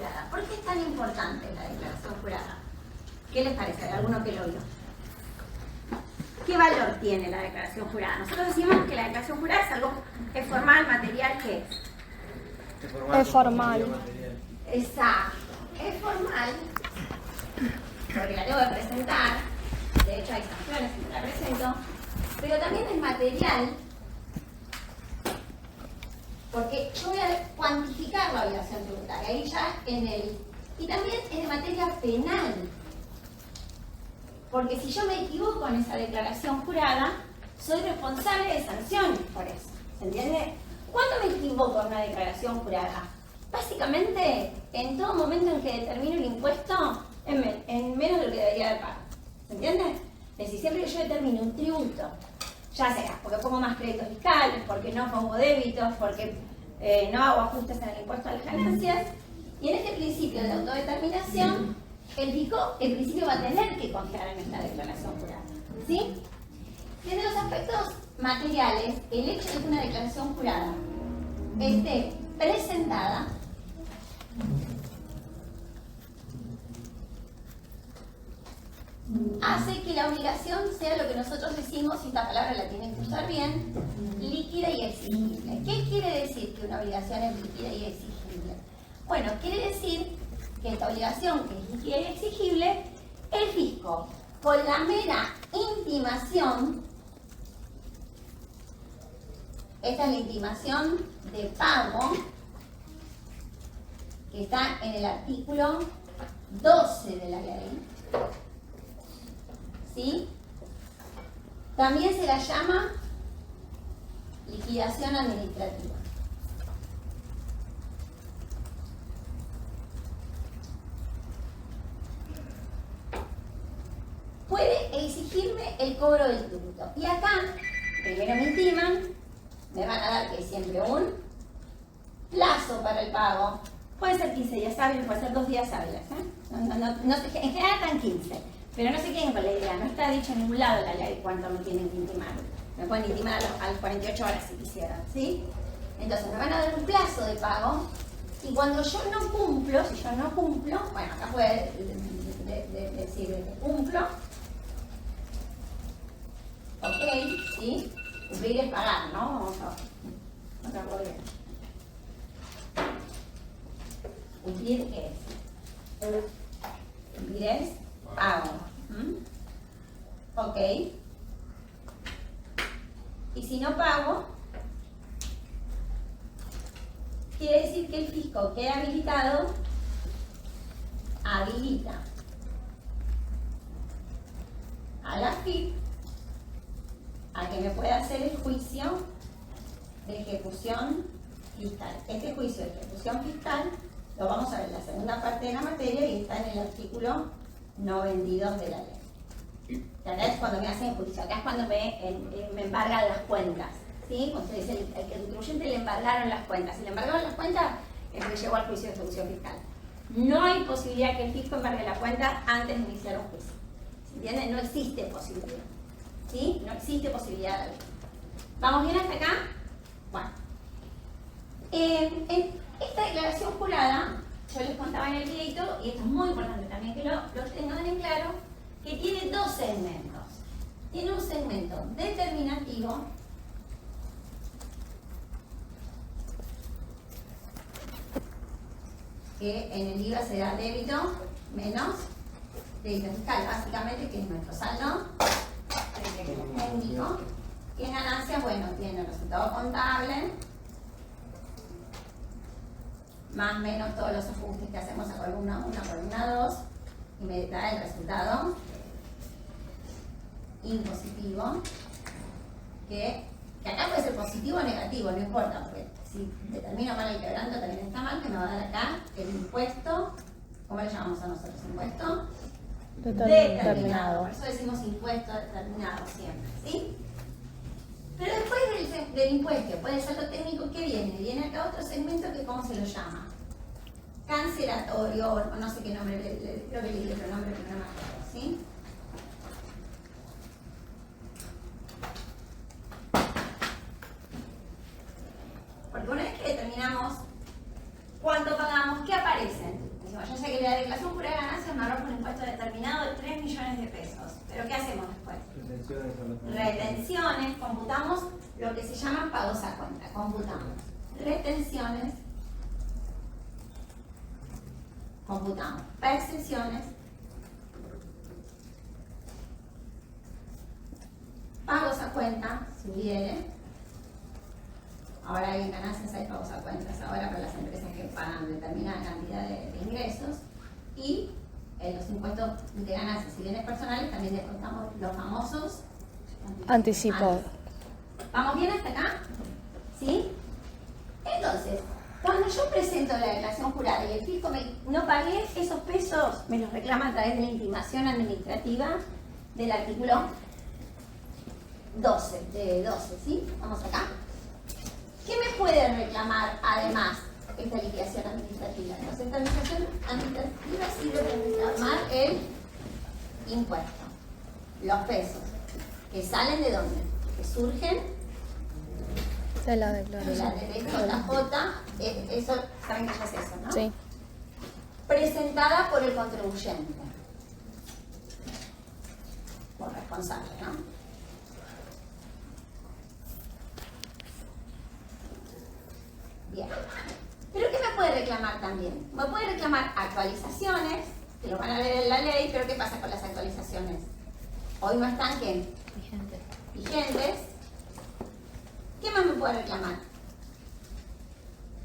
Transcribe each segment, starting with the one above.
jurada. ¿Por qué es tan importante la declaración jurada? ¿Qué les parece? ¿Hay alguno que lo vio? ¿Qué valor tiene la declaración jurada? Nosotros decimos que la declaración jurada es algo que es formal, material, ¿qué es? Es formal. Exacto, es formal, porque la tengo que presentar, de hecho hay sanciones si no la presento, pero también es material, porque yo voy a cuantificar la obligación tributaria, ahí ya en el... Y también es de materia penal, porque si yo me equivoco en esa declaración jurada, soy responsable de sanciones por eso, ¿se entiende? ¿Cuándo me equivoco en una declaración jurada? Básicamente, en todo momento en que determino el impuesto en menos de lo que debería haber pagado. ¿Se entiende? Es decir, siempre que yo determino un tributo, ya sea porque pongo más créditos fiscales, porque no pongo débitos, porque no hago ajustes en el impuesto a las ganancias, y en este principio de autodeterminación, el fisco en principio va a tener que confiar en esta declaración jurada. ¿Sí? Desde los aspectos materiales, el hecho de que una declaración jurada esté presentada hace que la obligación sea lo que nosotros decimos, y esta palabra la tienen que usar bien, líquida y exigible. ¿Qué quiere decir que una obligación es líquida y exigible? Bueno, quiere decir que esta obligación, que es líquida y exigible, el fisco, con la mera intimación, esta es la intimación de pago, que está en el artículo 12 de la ley, ¿sí? También se la llama liquidación administrativa. Puede exigirme el cobro del tributo. Y acá, primero me intiman, me van a dar que siempre un plazo para el pago. Puede ser 15 días hábiles, puede ser 2 días hábiles. En general están 15. Pero no se queden con la idea, no está dicho en ningún lado la ley cuánto me tienen que intimar. Me pueden intimar a las 48 horas si quisieran, ¿sí? Entonces me van a dar un plazo de pago, y cuando yo no cumplo, si yo no cumplo, bueno, acá puede decir que cumplo, ok, ¿sí? Cumplir es pagar, ¿no? Vamos a verlo bien. Cumplir ¿qué es? Cumplir es pago. Ok. Y si no pago, quiere decir que el fisco queda habilitado, habilita a la FIP a que me pueda hacer el juicio de ejecución fiscal. Este juicio de ejecución fiscal lo vamos a ver en la segunda parte de la materia y está en el artículo 92 de la ley. Que acá es cuando me hacen juicio, acá es cuando me embargan las cuentas. ¿Sí? Cuando se dice el contribuyente le embargaron las cuentas. Si le embargaron las cuentas, es que llegó al juicio de ejecución fiscal. No hay posibilidad que el fisco embargue la cuenta antes de iniciar un juicio. ¿Se entiende? No existe posibilidad. ¿Sí? No existe posibilidad de la ley. ¿Vamos bien hasta acá? Bueno. En esta declaración jurada, yo les contaba en el videito, y esto es muy importante también que lo tengan en claro, que tiene dos segmentos. Tiene un segmento determinativo, que en el IVA será débito menos débito fiscal, básicamente, que es nuestro saldo técnico. Y en ganancias, bueno, tiene el resultado contable, más o menos todos los ajustes que hacemos a columna 1, columna 2, y me da el resultado impositivo, que acá puede ser positivo o negativo, no importa, porque si determino mal el quebranto también está mal, que me va a dar acá el impuesto, ¿cómo le llamamos a nosotros? Impuesto determinado. Por eso decimos impuesto determinado siempre, ¿sí? Pero después del impuesto, puede ser lo técnico que viene acá otro segmento que ¿cómo se lo llama? Cancelatorio, o no sé qué nombre, creo que le di otro nombre, pero no me acuerdo, ¿sí? Porque una vez que determinamos cuánto pagamos, ¿qué aparecen? la declaración jurada de ganancias me arroja un impuesto determinado de 3 millones de pesos. ¿Pero qué hacemos después? Retenciones, computamos lo que se llaman pagos a cuenta. Computamos retenciones, computamos percepciones, pagos a cuenta, si hubiere. Ahora hay ganancias, hay pagos a cuentas ahora para las empresas que pagan determinada cantidad de ingresos. Y en los impuestos de ganancias y bienes personales también descontamos los famosos Anticipo. ¿Vamos bien hasta acá? ¿Sí? Entonces, cuando yo presento la declaración jurada y el fisco no pagué, esos pesos me los reclama a través de la intimación administrativa del artículo 12, ¿sí? Vamos acá. ¿Qué me puede reclamar además esta liquidación administrativa? Entonces, esta liquidación administrativa sirve para reclamar el impuesto, los pesos, que salen de dónde, que surgen De la de declaración. la derecha o la J, eso, saben que ya es eso, ¿no? Sí. Presentada por el contribuyente, por responsable, ¿no? Bien. ¿Pero qué me puede reclamar también? Me puede reclamar actualizaciones, que lo van a ver en la ley, pero ¿qué pasa con las actualizaciones? Hoy no están, ¿qué? Vigentes. ¿Qué más me puede reclamar?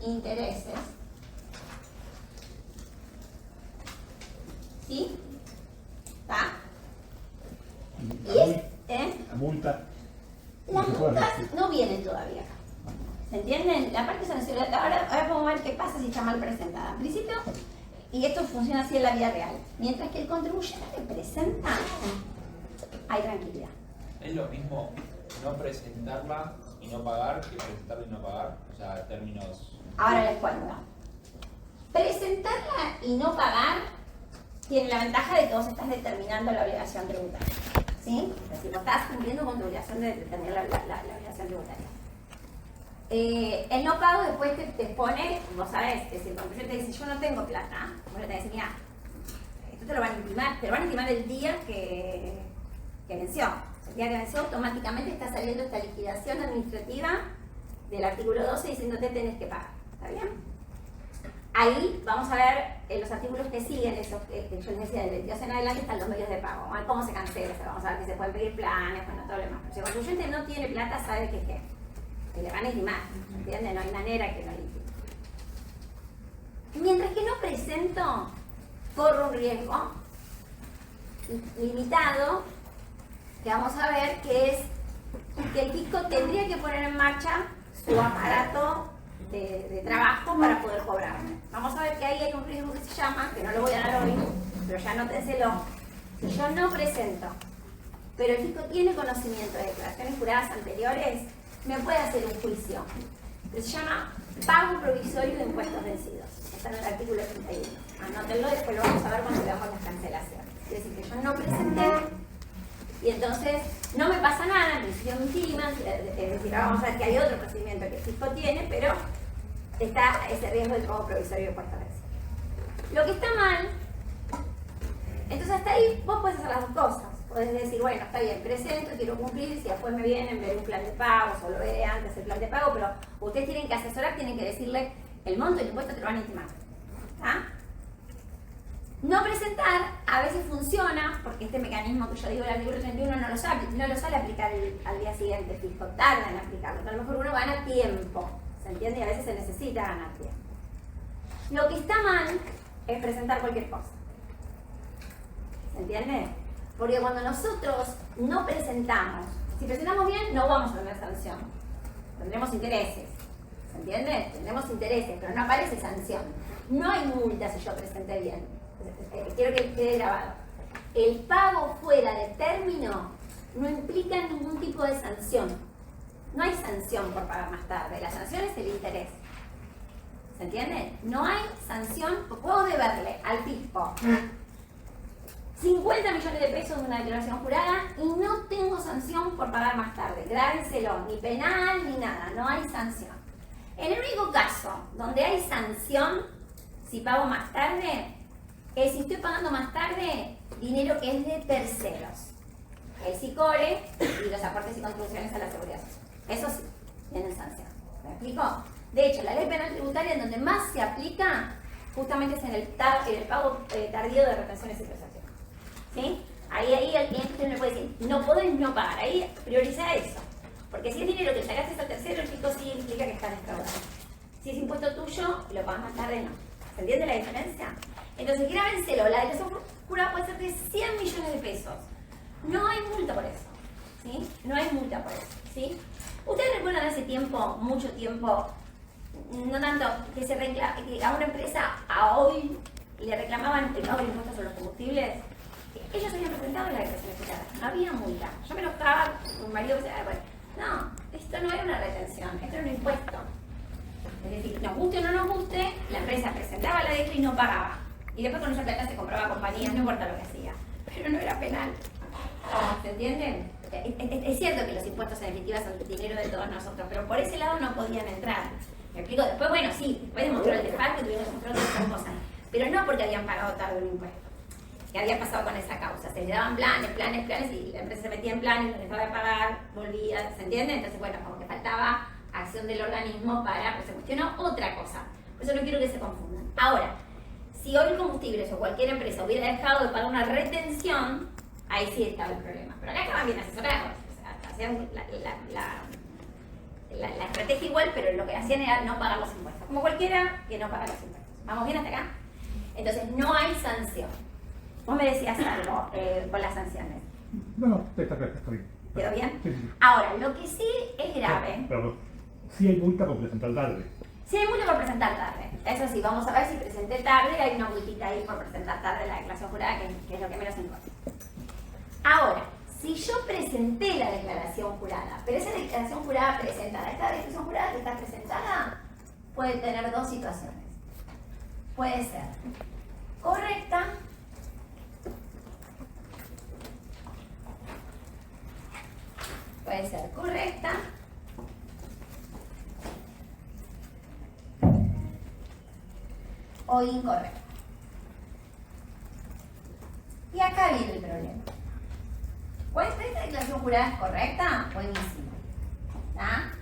Intereses. ¿Sí? ¿Está? La multa. Las multas no vienen todavía acá. ¿Se entienden? La parte sancionatoria, ahora vamos a ver qué pasa si está mal presentada. En principio, y esto funciona así en la vida real, mientras que el contribuyente presenta, hay tranquilidad. ¿Es lo mismo no presentarla y no pagar que presentarla y no pagar? O sea, términos... Ahora les cuento. Presentarla y no pagar tiene la ventaja de que vos estás determinando la obligación tributaria. ¿Sí? Es decir, vos estás cumpliendo con tu obligación de determinar la obligación tributaria. El no pago después te pone, vos sabés, es decir, el contribuyente dice, yo no tengo plata, vos le tenés que decir, mira, esto te lo van a intimar el día que venció. El día que venció automáticamente está saliendo esta liquidación administrativa del artículo 12 diciéndote tenés que pagar. ¿Está bien? Ahí vamos a ver en los artículos que siguen, esos que yo les decía, del 22 en adelante están los medios de pago. Vamos a ver cómo se cancela, vamos a ver que se pueden pedir planes, bueno, todo lo demás. Pero si el contribuyente no tiene plata, sabe que le van a intimar, ¿entiendes? No hay manera que no le intimen. Mientras que no presento, corro un riesgo limitado, que vamos a ver que es que el fisco tendría que poner en marcha su aparato de trabajo para poder cobrarme. Vamos a ver que ahí hay un riesgo que se llama, que no lo voy a dar hoy, pero ya anótenselo. Si yo no presento, pero el fisco tiene conocimiento de declaraciones juradas anteriores, me puede hacer un juicio. Que se llama pago provisorio de impuestos vencidos. Está en el artículo 31. Anótenlo y después lo vamos a ver cuando veamos las cancelaciones. Es decir, que yo no presenté y entonces no me pasa nada, en principio me intiman, es decir, ahora vamos a ver que hay otro procedimiento que el fisco tiene, pero está ese riesgo del pago provisorio de impuestos vencidos. Lo que está mal, entonces hasta ahí vos podés hacer las dos cosas. Podés decir, bueno, está bien, presento, quiero cumplir, si después me vienen, ver un plan de pago, o lo veré antes el plan de pago, pero ustedes tienen que asesorar, tienen que decirle el monto del impuesto te lo van a intimar. ¿Ah? No presentar a veces funciona, porque este mecanismo que yo digo del artículo 31 no lo sale aplicar al día siguiente, el fisco tarda en aplicarlo, a lo mejor uno gana tiempo, ¿se entiende? Y a veces se necesita ganar tiempo. Lo que está mal es presentar cualquier cosa, ¿se entiende? Porque cuando nosotros no presentamos, si presentamos bien, no vamos a tener sanción. Tendremos intereses. ¿Se entiende? Tendremos intereses, pero no aparece sanción. No hay multa si yo presenté bien. Quiero que quede grabado. El pago fuera de término no implica ningún tipo de sanción. No hay sanción por pagar más tarde. La sanción es el interés. ¿Se entiende? No hay sanción. Puedo deberle al fisco 50 millones de pesos de una declaración jurada y no tengo sanción por pagar más tarde. Grábenselo, ni penal ni nada, no hay sanción. En el único caso donde hay sanción, si pago más tarde, es si estoy pagando más tarde dinero que es de terceros. El SICORE y los aportes y contribuciones a la seguridad social. Eso sí, tienen sanción. ¿Me explico? De hecho, la ley penal tributaria en donde más se aplica justamente es en el pago tardío de retenciones y prestaciones. ¿Sí? Ahí el cliente me puede decir, no podés no pagar. Ahí prioriza eso. Porque si es dinero que sacaste al tercero, el chico sí implica que está defraudado. Si es impuesto tuyo, lo pagas más tarde, no. ¿Se entiende la diferencia? Entonces, grábenselo. La declaración jurada puede ser de 100 millones de pesos. No hay multa por eso. ¿Sí? No hay multa por eso. ¿Sí? Ustedes recuerdan hace tiempo, mucho tiempo, no tanto, que que a una empresa a hoy le reclamaban el pago de impuestos sobre los combustibles. Ellos habían presentado la declaración jurada, no había multa. Yo me enojaba, mi marido me decía, bueno, no, esto no era una retención, esto era un impuesto. Es decir, nos guste o no nos guste, la empresa presentaba la declaración y no pagaba. Y después con esa plata se compraba compañías, no importa lo que hacía. Pero no era penal. ¿Se entienden? Es cierto que los impuestos en definitiva son el dinero de todos nosotros, pero por ese lado no podían entrar. ¿Me explico? Después, bueno, sí, después demostró el desfalco, tuvimos que demostrar otras cosas. Pero no porque habían pagado tarde un impuesto. ¿Qué había pasado con esa causa? Se le daban planes y la empresa se metía en planes, dejaba de pagar, volvía, ¿se entiende? Entonces, bueno, como que faltaba acción del organismo para, pues se cuestionó otra cosa. Por eso no quiero que se confundan. Ahora, si hoy Combustibles o cualquier empresa hubiera dejado de pagar una retención, ahí sí estaba el problema. Pero acá estaban bien asesorados. O sea, hacían la estrategia igual, pero lo que hacían era no pagar los impuestos. Como cualquiera que no paga los impuestos. ¿Vamos bien hasta acá? Entonces, no hay sanción. Vos me decías algo con las sanciones. No, está bien. ¿Quedó bien? Sí, sí. Ahora, lo que sí es grave. Pero sí hay multa por presentar tarde. Sí hay multa por presentar tarde. Eso sí, vamos a ver si presenté tarde, hay una multita ahí por presentar tarde la declaración jurada, que es lo que menos importa. Ahora, si yo presenté la declaración jurada, pero esa declaración jurada presentada, esta declaración jurada que está presentada, puede tener dos situaciones. Puede ser correcta o incorrecta. Y acá viene el problema. Pues esta declaración jurada es correcta, buenísimo.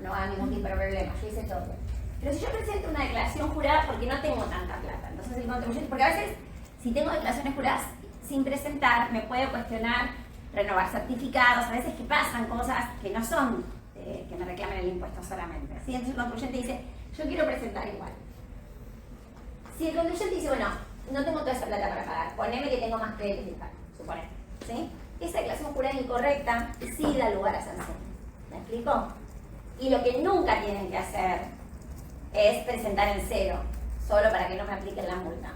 No hay ningún tipo de problema, yo hice todo bien. Pero si yo presento una declaración jurada porque no tengo tanta plata, entonces el contribuyente, porque a veces si tengo declaraciones juradas sin presentar, me puede cuestionar renovar certificados, a veces que pasan cosas que no son que me reclamen el impuesto solamente. ¿Sí? Entonces el contribuyente dice, yo quiero presentar igual. Si el contribuyente dice, bueno, no tengo toda esa plata para pagar, poneme que tengo más crédito fiscal, suponete, ¿sí? Esa declaración jurada incorrecta sí da lugar a sanción. ¿Me explico? Y lo que nunca tienen que hacer es presentar en cero, solo para que no me apliquen la multa.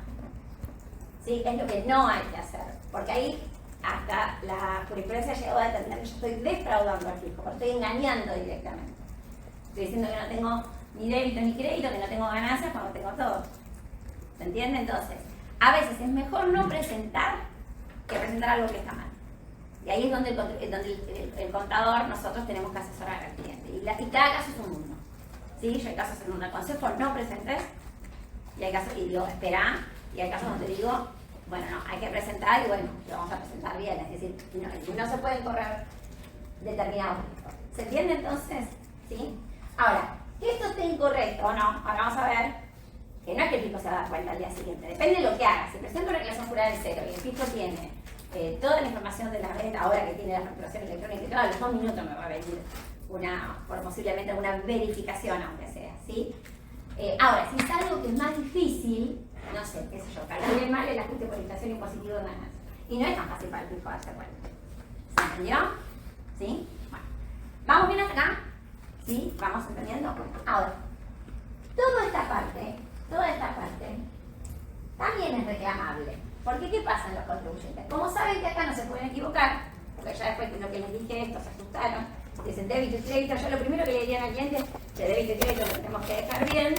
¿Sí? Es lo que no hay que hacer, porque ahí hasta la jurisprudencia ha llegado a determinar que yo estoy defraudando al fisco, porque estoy engañando directamente. Estoy diciendo que no tengo ni débito ni crédito, que no tengo ganancias cuando tengo todo. ¿Se entiende? Entonces, a veces es mejor no presentar que presentar algo que está mal. Y ahí es donde el contador, nosotros tenemos que asesorar al cliente. Y cada caso es un mundo. ¿Sí? Yo hay casos en donde aconsejo no presentes, y hay casos y digo, espera, y hay casos donde digo, bueno, no, hay que presentar y bueno, lo vamos a presentar bien. Es decir, no se pueden correr determinados riesgos. ¿Se entiende entonces? ¿Sí? Ahora, que esto esté incorrecto o no, ahora vamos a ver que no es que el fisco se da cuenta al día siguiente. Depende de lo que haga. Si presento una declaración jurada de cero y el fisco tiene toda la información de la red, ahora que tiene la facturación electrónica y todo, a los 2 minutos me va a venir posiblemente una verificación, aunque sea, ¿sí? Ahora, si es algo que es más difícil, no sé, qué sé yo, calculé mal el ajuste por inflación impositivo de ganancias. Y no es tan fácil para el fisco darse cuenta. ¿Se entendió? ¿Sí? Bueno. ¿Vamos bien hasta acá? ¿Sí? ¿Vamos entendiendo? Bueno, ahora, toda esta parte también es reclamable. Porque ¿qué pasa en los contribuyentes? Como saben que acá no se pueden equivocar, porque ya después de lo que les dije esto, se asustaron, dicen débito y crédito, yo lo primero que le diría al cliente, de débito y crédito lo tenemos que dejar bien,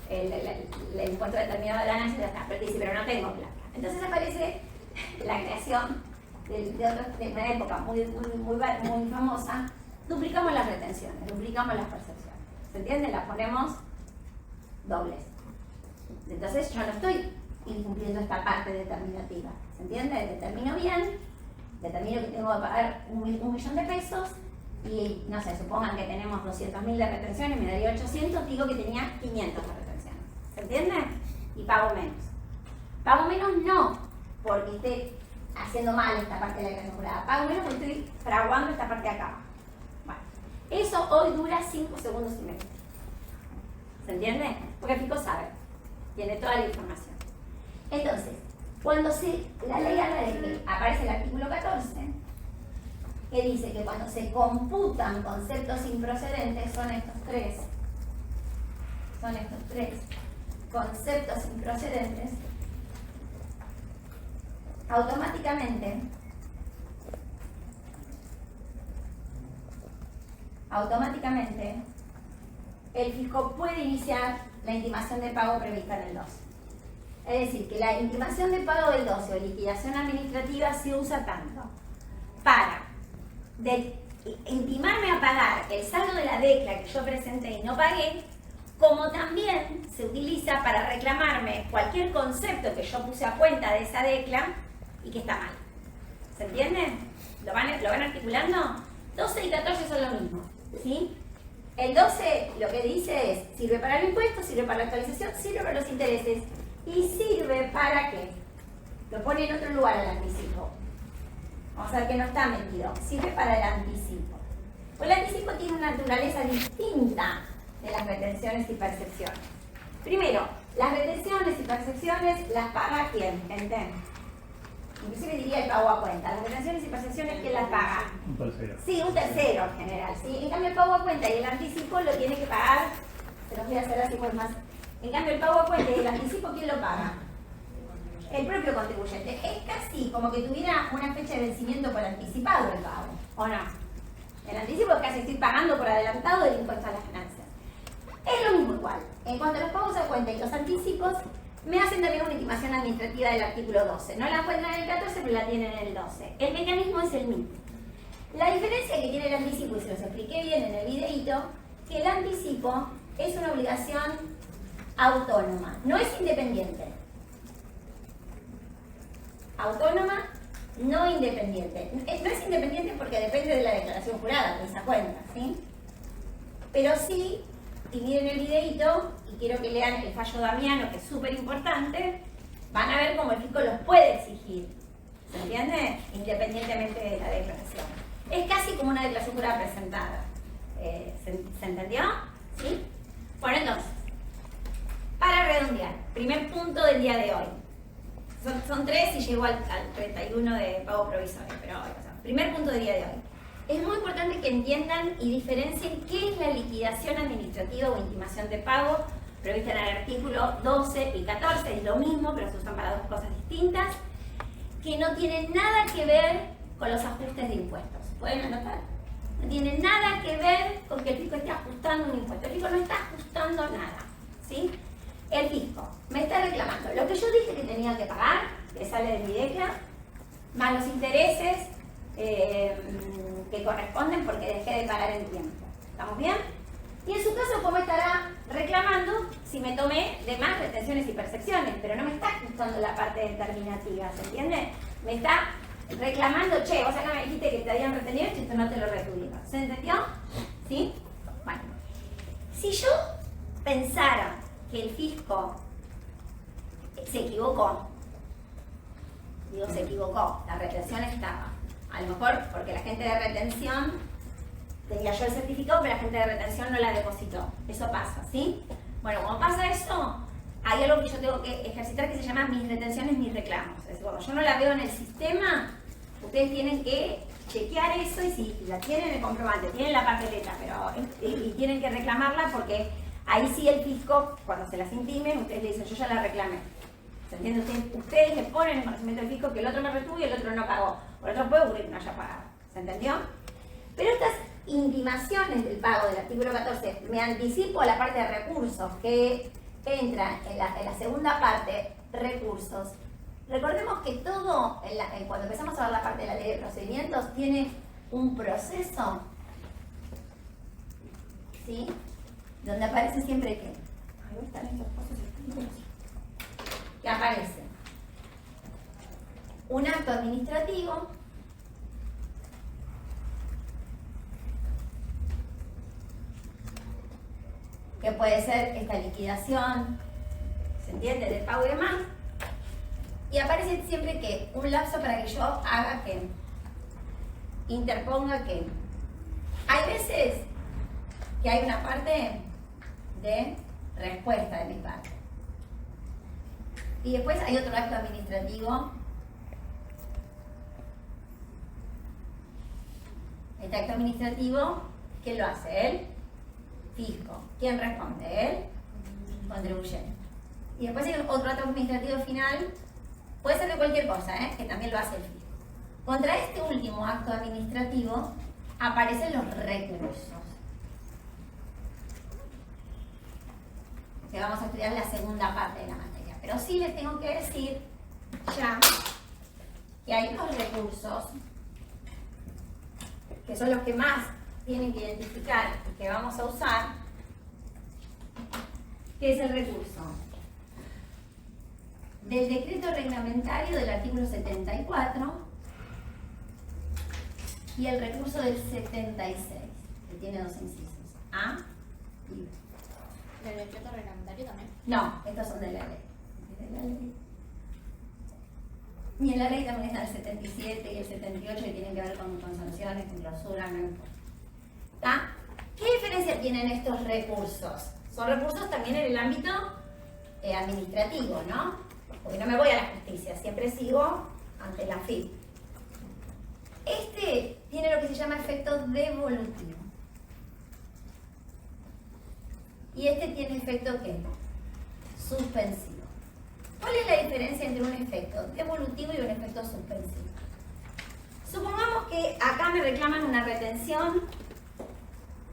el impuesto determinado de ganancias ya está, pero dice, pero no tengo plata. Entonces aparece la creación de una época muy famosa, duplicamos las retenciones, duplicamos las percepciones. ¿Se entiende? Las ponemos dobles. Entonces yo no estoy incumpliendo esta parte determinativa. ¿Se entiende? Determino bien, determino que tengo que pagar un millón de pesos y, no sé, supongan que tenemos 200.000 de retención y me daría 800, digo que tenía 500 de retención. ¿Se entiende? Y pago menos. Pago menos no porque esté haciendo mal esta parte de la declaración jurada. Pago menos porque estoy fraguando esta parte de acá. Bueno, eso hoy dura 5 segundos y medio. ¿Se entiende? Porque el fisco sabe, tiene toda la información. Entonces, cuando la ley habla de que aparece el artículo 14, que dice que cuando se computan conceptos improcedentes, son estos tres conceptos improcedentes, automáticamente el fisco puede iniciar la intimación de pago prevista en el 12. Es decir, que la intimación de pago del 12 o liquidación administrativa se usa tanto para intimarme a pagar el saldo de la decla que yo presenté y no pagué, como también se utiliza para reclamarme cualquier concepto que yo puse a cuenta de esa decla y que está mal. ¿Se entiende? ¿Lo van articulando? 12 y 14 son lo mismo, ¿sí? El 12 lo que dice es, sirve para el impuesto, sirve para la actualización, sirve para los intereses y sirve para ¿qué? Lo pone en otro lugar al anticipo. Vamos a ver que no está metido. Sirve para el anticipo. Pues el anticipo tiene una naturaleza distinta de las retenciones y percepciones. Primero, las retenciones y percepciones las paga ¿quién? ¿Enten? Inclusive diría el pago a cuenta. Las retenciones y percepciones, ¿quién las paga? Un tercero. Sí, un tercero en general. ¿Sí? En cambio el pago a cuenta y el anticipo lo tiene que pagar, se los voy a hacer así pues más. En cambio el pago a cuenta y el anticipo, ¿quién lo paga? El propio contribuyente. Es casi como que tuviera una fecha de vencimiento por anticipado el pago, ¿o no? El anticipo es casi estoy pagando por adelantado el impuesto a las ganancias. Es lo mismo igual. En cuanto a los pagos a cuenta y los anticipos, me hacen también una intimación administrativa del artículo 12. No la encuentran en el 14, pero la tienen en el 12. El mecanismo es el mismo. La diferencia que tiene el anticipo, y se los expliqué bien en el videíto, que el anticipo es una obligación autónoma, no es independiente. Autónoma, no independiente. No es independiente porque depende de la declaración jurada, de esa cuenta, ¿sí? Pero sí, y miren el videíto, y quiero que lean el fallo Damiano, que es súper importante, van a ver cómo el fisco los puede exigir, ¿se entiende? Independientemente de la declaración. Es casi como una declaración jurada presentada. ¿Se entendió? ¿Sí? Bueno, entonces, para redondear, primer punto del día de hoy. Son 3 y llego al 31 de pago provisorio, pero primer punto del día de hoy. Es muy importante que entiendan y diferencien qué es la liquidación administrativa o intimación de pago prevista en el artículo 12 y 14. Es lo mismo, pero se usan para dos cosas distintas, que no tienen nada que ver con los ajustes de impuestos. ¿Pueden anotar? No tiene nada que ver con que el fisco esté ajustando un impuesto. El fisco no está ajustando nada, ¿sí? El fisco me está reclamando lo que yo dije que tenía que pagar, que sale de mi decla, más los intereses que corresponden porque dejé de pagar en tiempo. ¿Estamos bien? Y en su caso, ¿cómo estará reclamando si me tomé de más retenciones y percepciones? Pero no me está ajustando la parte determinativa, ¿se entiende? Me está reclamando, che, vos acá me dijiste que te habían retenido y esto no te lo retuvieron. ¿Se entendió? ¿Sí? Bueno, si yo pensara que el fisco se equivocó, digo se equivocó, la retención estaba, a lo mejor porque la gente de retención tenía yo el certificado, pero la gente de retención no la depositó. Eso pasa, ¿sí? Bueno, cuando pasa eso, hay algo que yo tengo que ejercitar que se llama mis retenciones, mis reclamos. Es decir, cuando yo no la veo en el sistema, ustedes tienen que chequear eso y si la tienen el comprobante, tienen la papeleta, pero y tienen que reclamarla porque ahí sí el fisco, cuando se las intimen, ustedes le dicen, yo ya la reclamé. ¿Se entiende? Ustedes le ponen en conocimiento del fisco que el otro me retuvo y el otro no pagó. Por otro puede ocurrir que no haya pagado. ¿Se entendió? Pero estas intimaciones del pago del artículo 14, me anticipo a la parte de recursos que entra en la segunda parte, recursos. Recordemos que todo, cuando empezamos a ver la parte de la ley de procedimientos, tiene un proceso, ¿sí? Donde aparece siempre que... Ahí están estos cosas. que aparece un acto administrativo que puede ser esta liquidación, ¿se entiende?, de pago y demás, y aparece siempre que un lapso para que yo haga que, interponga que. Hay veces que hay una parte de respuesta de mi parte. Y después hay otro acto administrativo. Este acto administrativo, ¿quién lo hace? Él. Fisco. ¿Quién responde? Él. Contribuyente. Y después hay otro acto administrativo final, puede ser de cualquier cosa, que también lo hace el fisco. Contra este último acto administrativo aparecen los recursos. Que vamos a estudiar la segunda parte de la materia. Pero sí les tengo que decir ya que hay dos recursos que son los que más tienen que identificar y que vamos a usar, que es el recurso del decreto reglamentario del artículo 74 y el recurso del 76, que tiene dos incisos, A y B. ¿Del decreto reglamentario también? No, estos son de la ley. Y en la ley también están el 77 y el 78 que tienen que ver con sanciones, con clausura, no importa. ¿Está? ¿Qué diferencia tienen estos recursos? Son recursos también en el ámbito administrativo, ¿no? Porque no me voy a la justicia, siempre sigo ante la FIP. Este tiene lo que se llama efecto devolutivo. Y este tiene efecto ¿qué? Suspensivo. ¿Cuál es la diferencia entre un efecto devolutivo y un efecto suspensivo? Supongamos que acá me reclaman una retención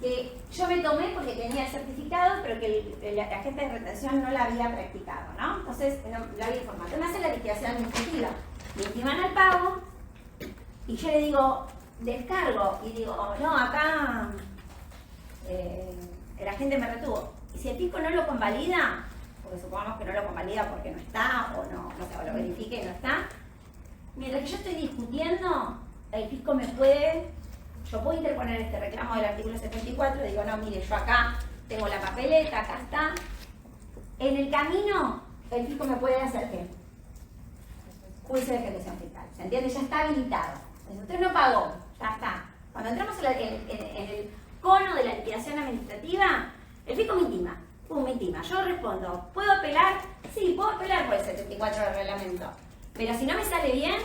que yo me tomé porque tenía el certificado, pero que el agente de retención no la había practicado, ¿no? Entonces, no la había informado. Entonces me hace la liquidación administrativa. Me intiman al pago y yo le digo, descargo, y digo, no, acá el agente me retuvo. Y si el fisco no lo convalida, porque supongamos que no lo convalida porque no está, o no sé, o lo verifique y no está, mientras que yo estoy discutiendo, el fisco me puede, yo puedo interponer este reclamo del artículo 74, digo, no, mire, yo acá tengo la papeleta, acá está. En el camino, el fisco me puede hacer ¿qué? Juicio de ejecución fiscal, ¿se entiende? Ya está habilitado. Entonces, usted no pagó, ya está. Cuando entramos en el cono de la liquidación administrativa, el fisco me intima. Me intima. Yo respondo, ¿puedo apelar? Sí, puedo apelar por el 74 del reglamento. Pero si no me sale bien,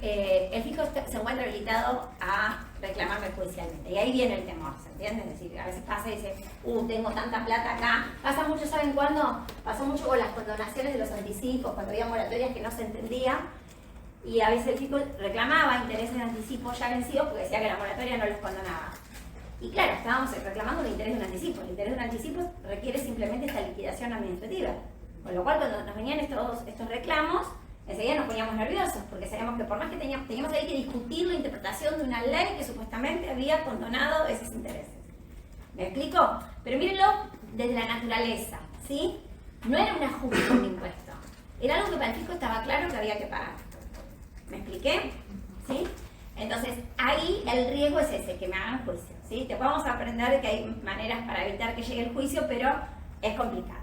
el fisco se encuentra habilitado a reclamarme judicialmente. Y ahí viene el temor, ¿se entiende? Es decir, a veces pasa y dice, tengo tanta plata acá. Pasa mucho, ¿saben cuándo? Pasó mucho con las condonaciones de los anticipos, cuando había moratorias que no se entendía. Y a veces el fisco reclamaba intereses de anticipo ya vencidos porque decía que la moratoria no los condonaba. Y claro, estábamos reclamando el interés de un anticipo. El interés de un anticipo requiere simplemente esta liquidación administrativa. Con lo cual, cuando nos venían estos reclamos, enseguida nos poníamos nerviosos, porque sabíamos que por más que teníamos ahí que discutir la interpretación de una ley que supuestamente había condonado esos intereses. ¿Me explico? Pero mírenlo desde la naturaleza, ¿sí? No era un ajuste de un impuesto. Era algo que para el fisco estaba claro que había que pagar. ¿Me expliqué? ¿Sí? Entonces, ahí el riesgo es ese, que me hagan juicio, ¿sí? Te podemos aprender que hay maneras para evitar que llegue el juicio, pero es complicado.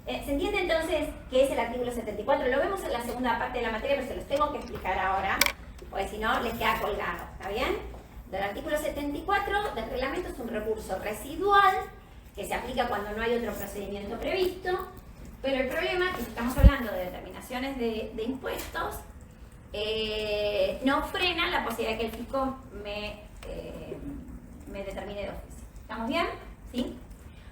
¿Se entiende entonces qué es el artículo 74? Lo vemos en la segunda parte de la materia, pero se los tengo que explicar ahora, porque si no les queda colgado, ¿está bien? El artículo 74 del reglamento es un recurso residual que se aplica cuando no hay otro procedimiento previsto, pero el problema es que estamos hablando de determinaciones de impuestos, no frena la posibilidad de que el fisco me determine de oficio. ¿Estamos bien? ¿Sí?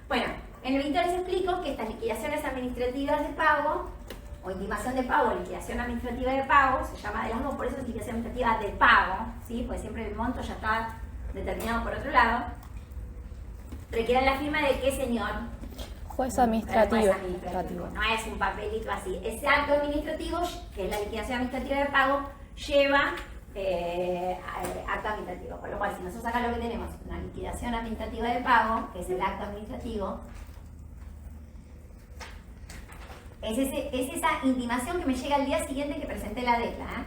Bueno, en el vídeo les explico que estas liquidaciones administrativas de pago, o intimación de pago, liquidación administrativa de pago, se llama de las dos, por eso es liquidación administrativa de pago, ¿sí? Porque siempre el monto ya está determinado por otro lado, requieren la firma de qué señor. Juez administrativo. No es un papelito así. Ese acto administrativo, que es la liquidación administrativa de pago, lleva acto administrativo. Por lo cual, si nosotros acá lo que tenemos es una liquidación administrativa de pago, que es el acto administrativo, Es esa intimación que me llega al día siguiente que presenté la decla.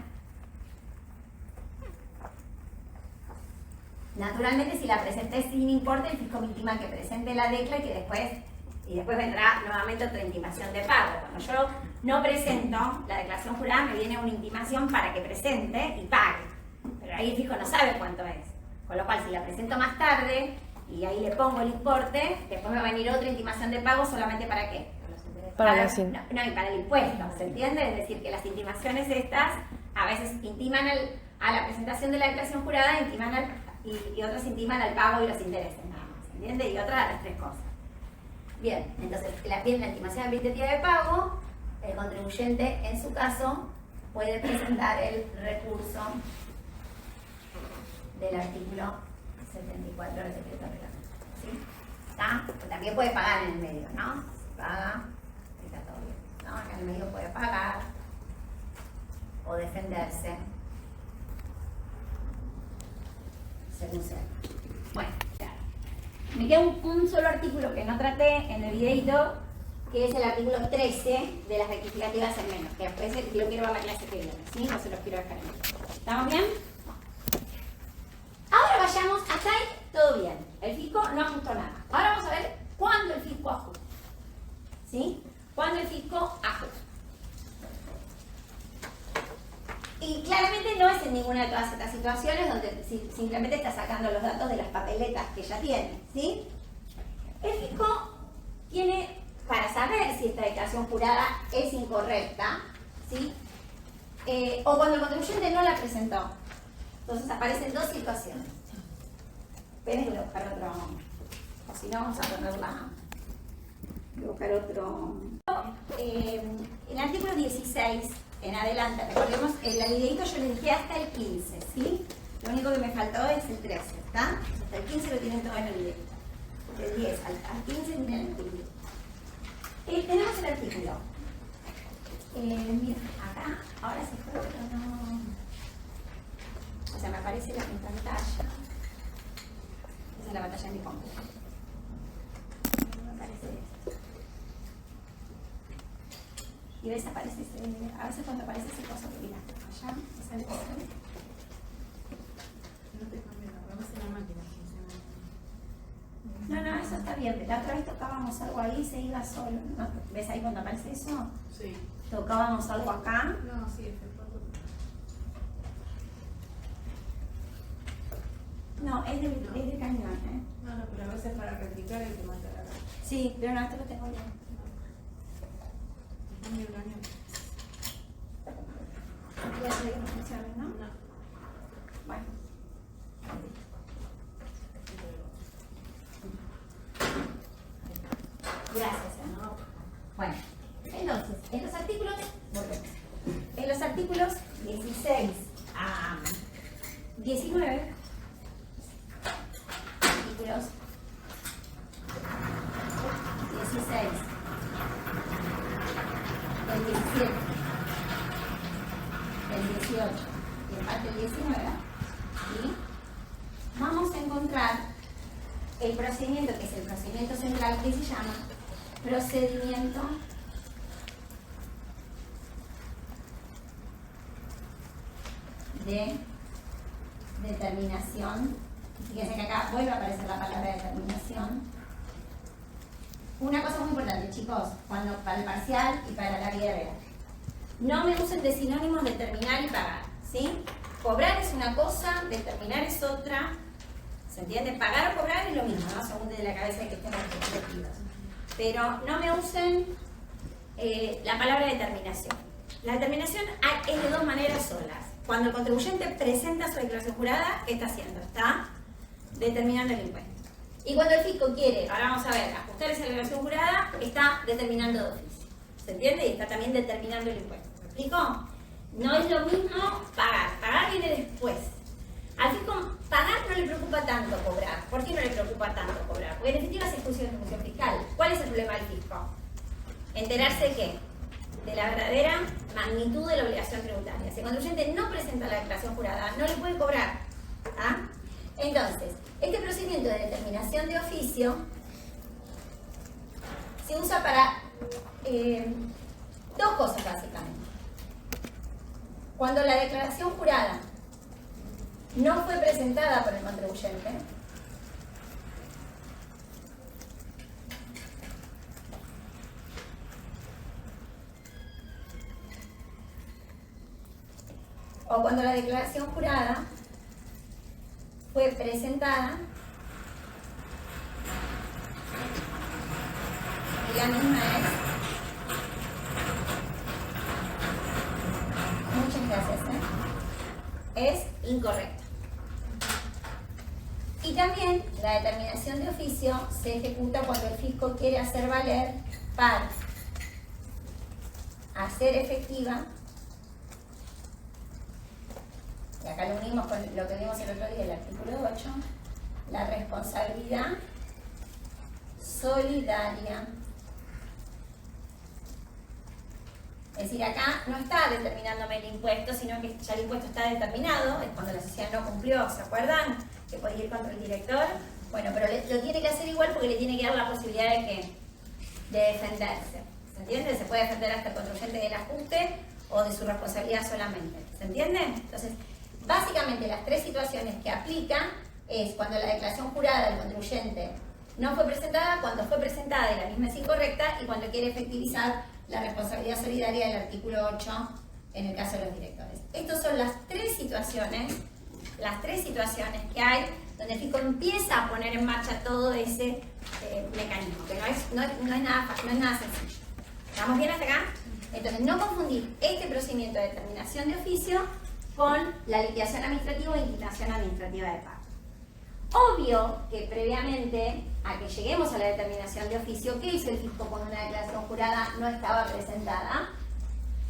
Naturalmente, si la presenté sin importe, el fisco me intima que presente la decla y después vendrá nuevamente otra intimación de pago. Cuando yo no presento la declaración jurada, me viene una intimación para que presente y pague. Pero ahí el fisco no sabe cuánto es. Con lo cual, si la presento más tarde y ahí le pongo el importe, después me va a venir otra intimación de pago solamente ¿para qué? Para y para el impuesto, ¿se entiende? Es decir, que las intimaciones estas a veces intiman a la presentación de la declaración jurada y otras intiman al pago y los intereses, nada más, ¿se entiende? Y otras a las tres cosas. Bien, entonces, viene la intimación habilitativa de pago, el contribuyente, en su caso, puede presentar el recurso del artículo 74 del decreto reglamento, ¿sí? ¿Está? También puede pagar en el medio, ¿no? Si paga, está todo bien, ¿no? Acá en el medio puede pagar o defenderse, según sea. Bueno, claro. Me queda un solo artículo que no traté en el videito, que es el artículo 13 de las rectificativas en menos, que después lo quiero ver la clase que viene, ¿sí? No se los quiero dejar en esto. ¿Estamos bien? Ahora vayamos, hasta ahí todo bien. El fisco no ajustó nada. Ahora vamos a ver cuándo el fisco ajusta. ¿Sí? Cuándo el fisco ajusta. Y claramente no es en ninguna de todas estas situaciones donde simplemente está sacando los datos de las papeletas que ya tiene. ¿Sí? El fisco tiene, para saber si esta declaración jurada es incorrecta, ¿sí? O cuando el contribuyente no la presentó. Entonces aparecen dos situaciones. Esperen que voy a buscar otro. O si no, vamos a ponerla. Voy a buscar otro. El artículo 16 en adelante, recordemos, el videito yo les dejé hasta el 15, ¿sí? Lo único que me faltó es el 13, ¿está? Hasta el 15 lo tienen todo en el videito. Del 10 al 15 tienen el artículo. Tenemos el artículo. Miren, acá, ahora se fue, pero no. O sea, me aparece en pantalla. Esa es la pantalla de mi computadora. Me aparece esto. Y ves, aparece a veces cuando aparece ese coso que mira, allá, me sale todo. No te cambia nada, vamos a la máquina. No, eso está bien. La otra vez tocábamos algo ahí y se iba solo, ¿no? ¿Ves ahí cuando aparece eso? Sí. Tocábamos algo acá. No, sí, es No, es de cañón, ¿eh? No, pero a veces para replicar hay que matar a la. Sí, pero no, esto lo tengo bien. Cambio el año. Ya sé que no funciona, ¿no? No. Bueno. Gracias, ¿no? Bueno, entonces, en los artículos, volvemos. En los artículos 16 a 19, artículos 16, el 17, el 18 y en parte el 19, ¿sí? Vamos a encontrar el procedimiento, que es el procedimiento central, que se llama procedimiento de determinación. Fíjense que acá vuelve a aparecer la palabra determinación. Una cosa muy importante, chicos, cuando para el parcial y para la vida real. No me usen de sinónimos determinar y pagar, ¿sí? Cobrar es una cosa, determinar es otra. ¿Se entiende? Pagar o cobrar es lo mismo, ¿no? Según de la cabeza que estemos reflectivos. Pero no me usen la palabra determinación. La determinación es de dos maneras solas. Cuando el contribuyente presenta su declaración jurada, ¿qué está haciendo? Está determinando el impuesto. Y cuando el fisco quiere, ahora vamos a ver, ajustar esa declaración jurada, está determinando de oficio. ¿Se entiende? Y está también determinando el impuesto. ¿Me explico? No es lo mismo pagar. Pagar viene después. Al fisco pagar no le preocupa tanto cobrar. ¿Por qué no le preocupa tanto cobrar? Porque en definitiva es ejecución de función fiscal. ¿Cuál es el problema del fisco? Enterarse de qué? De la verdadera magnitud de la obligación tributaria. Si el contribuyente no presenta la declaración jurada, no le puede cobrar. ¿Ah? Entonces, este procedimiento de determinación de oficio se usa para Dos cosas básicamente. Cuando la declaración jurada no fue presentada por el contribuyente, o cuando la declaración jurada fue presentada y la misma es, muchas gracias, es incorrecta. Y también la determinación de oficio se ejecuta cuando el fisco quiere hacer valer para hacer efectiva, y acá lo unimos con lo que vimos el otro día, el artículo 8, la responsabilidad solidaria. Es decir, acá no está determinándome el impuesto, sino que ya el impuesto está determinado, es cuando la sociedad no cumplió, ¿se acuerdan? Que puede ir contra el director. Bueno, pero lo tiene que hacer igual porque le tiene que dar la posibilidad de defenderse. ¿Se entiende? Se puede defender hasta el contribuyente del ajuste o de su responsabilidad solamente. ¿Se entiende? Entonces, básicamente las tres situaciones que aplican es cuando la declaración jurada del contribuyente no fue presentada, cuando fue presentada y la misma es incorrecta, y cuando quiere efectivizar la responsabilidad solidaria del artículo 8 en el caso de los directores. Estas son las tres situaciones que hay donde el fisco empieza a poner en marcha todo ese mecanismo, que no es nada sencillo. ¿Estamos bien hasta acá? Entonces, no confundir este procedimiento de determinación de oficio con la liquidación administrativa o inclinación administrativa de pago. Obvio que previamente a que lleguemos a la determinación de oficio, ¿qué hizo el fisco cuando una declaración jurada no estaba presentada?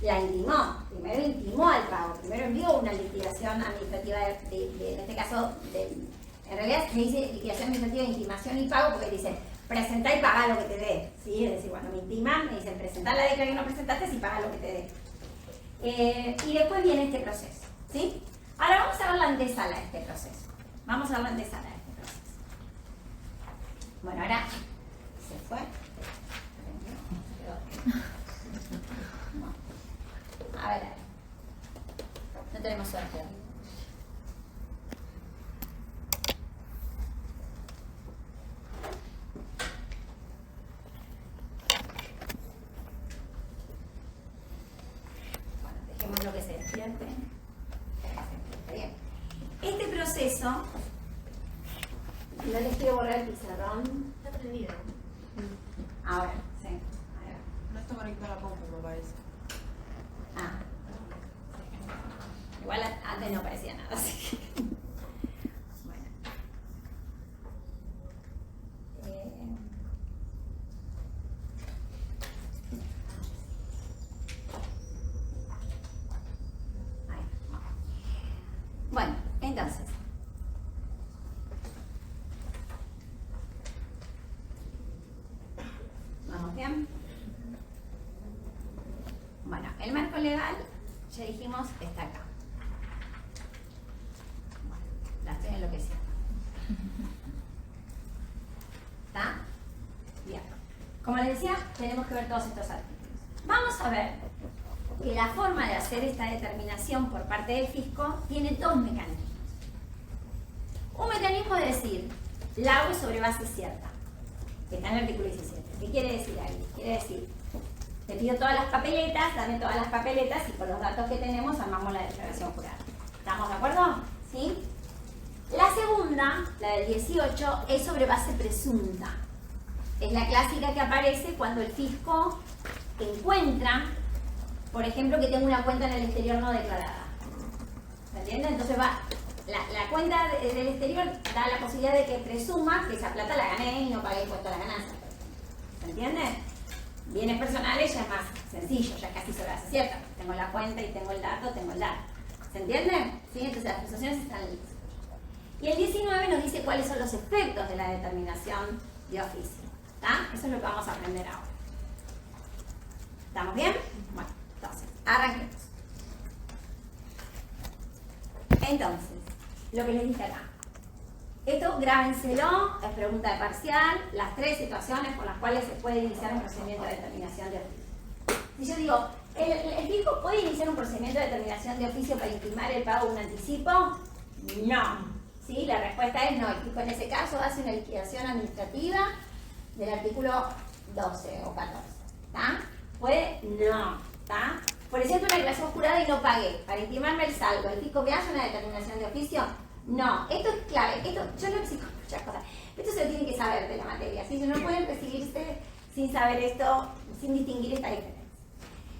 La intimó. Primero intimó al pago. Primero envió una liquidación administrativa en este caso, en realidad se dice liquidación administrativa de intimación y pago porque dice presentá y pagá lo que te dé. ¿Sí? Es decir, cuando me intiman, me dicen presentá la declaración que no presentaste y pagá lo que te dé. Y después viene este proceso. ¿Sí? Ahora vamos a ver la antesala de este proceso. Vamos a ver la antesala de este proceso. Bueno, ahora se fue. A ver. No tenemos suerte hoy. Bueno, dejemos lo que se despierte. Bien. Este proceso, no les quiero borrar el pizarrón. Está prendido. Ahora, sí. Ahora. No está conectado a la compu, me parece. Ah. Igual antes no parecía nada, así que. Bueno. Ahí. Bueno, entonces. ¿Vamos bien? Bueno, el marco legal, ya dijimos, está acá. Bueno, la estoy enloqueciendo. ¿Está? Bien. Como les decía, tenemos que ver todos estos artículos. Vamos a ver que la forma de hacer esta determinación por parte del fisco tiene dos mecanismos. Un mecanismo de decir, la hago sobre base cierta, que está en el artículo 17. ¿Qué quiere decir ahí? Quiere decir, te pido todas las papeletas, dame todas las papeletas y con los datos que tenemos armamos la declaración jurada. ¿Estamos de acuerdo? ¿Sí? La segunda, la del 18, es sobre base presunta. Es la clásica que aparece cuando el fisco encuentra, por ejemplo, que tengo una cuenta en el exterior no declarada. ¿Se entiende? Entonces va, la cuenta del exterior da la posibilidad de que presuma que esa plata la gané y no pagué impuesto a la ganancia. ¿Se entiende? Bienes personales ya es más sencillo, ya casi sobre base cierta. Tengo la cuenta y tengo el dato, ¿Se entiende? ¿Sí? Entonces las presunciones están listas. Y el 19 nos dice cuáles son los efectos de la determinación de oficio. ¿Está? Eso es lo que vamos a aprender ahora. ¿Estamos bien? Bueno, entonces, arranquemos. Entonces, lo que les dije acá. Esto grábenselo, es pregunta de parcial, las tres situaciones por las cuales se puede iniciar un procedimiento de determinación de oficio. Si yo digo, ¿el fisco puede iniciar un procedimiento de determinación de oficio para intimar el pago de un anticipo? No. ¿Sí? La respuesta es no. El fisco en ese caso hace una liquidación administrativa del artículo 12 o 14. ¿Está? ¿Puede? No. ¿Está? Por ejemplo, una declaración jurada y no pagué. Para intimarme el saldo, ¿el fisco me hace una determinación de oficio? No. Esto es clave. Esto, yo no exijo muchas cosas. Esto se lo tienen que saber de la materia. ¿Sí? No pueden recibirse sin saber esto, sin distinguir esta diferencia.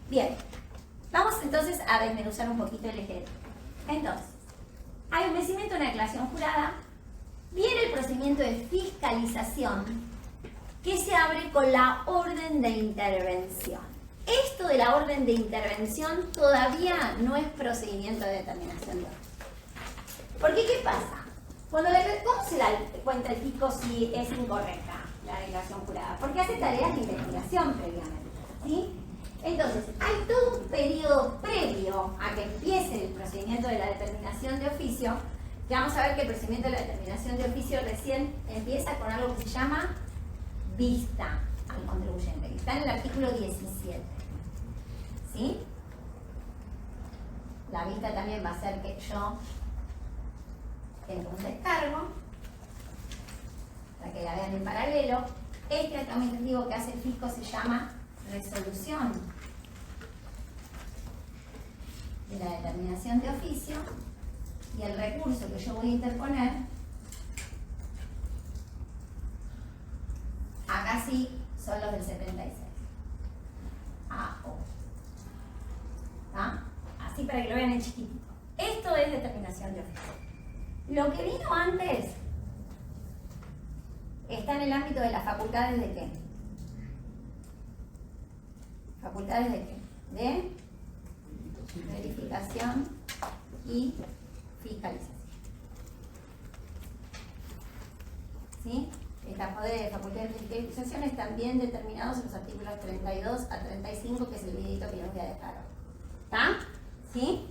Bien. Vamos entonces a desmenuzar un poquito el ejemplo. Entonces, hay un vencimiento de una declaración jurada. Viene el procedimiento de fiscalización que se abre con la orden de intervención. Esto de la orden de intervención todavía no es procedimiento de determinación de oficio. Porque, ¿qué pasa? ¿Cómo se da cuenta el fisco si es incorrecta la declaración jurada? Porque hace tareas de investigación previamente, ¿sí? Entonces, hay todo un periodo previo a que empiece el procedimiento de la determinación de oficio, que vamos a ver que el procedimiento de la determinación de oficio recién empieza con algo que se llama vista al contribuyente, que está en el artículo 17. ¿Sí? La vista también va a ser que yo tengo un descargo, para que la vean en paralelo. Este acto administrativo que hace el fisco se llama resolución de la determinación de oficio, y el recurso que yo voy a interponer, acá sí son los del 76. ¿Ah? Así para que lo vean en chiquitito. Esto es determinación de oficio. Lo que vino antes está en el ámbito de las facultades de qué? ¿Facultades de qué? De verificación y fiscalización. ¿Sí? Estas facultades de fiscalización están bien determinados en los artículos 32 a 35, que es el videito que les voy a dejar. ¿Está? ¿Sí?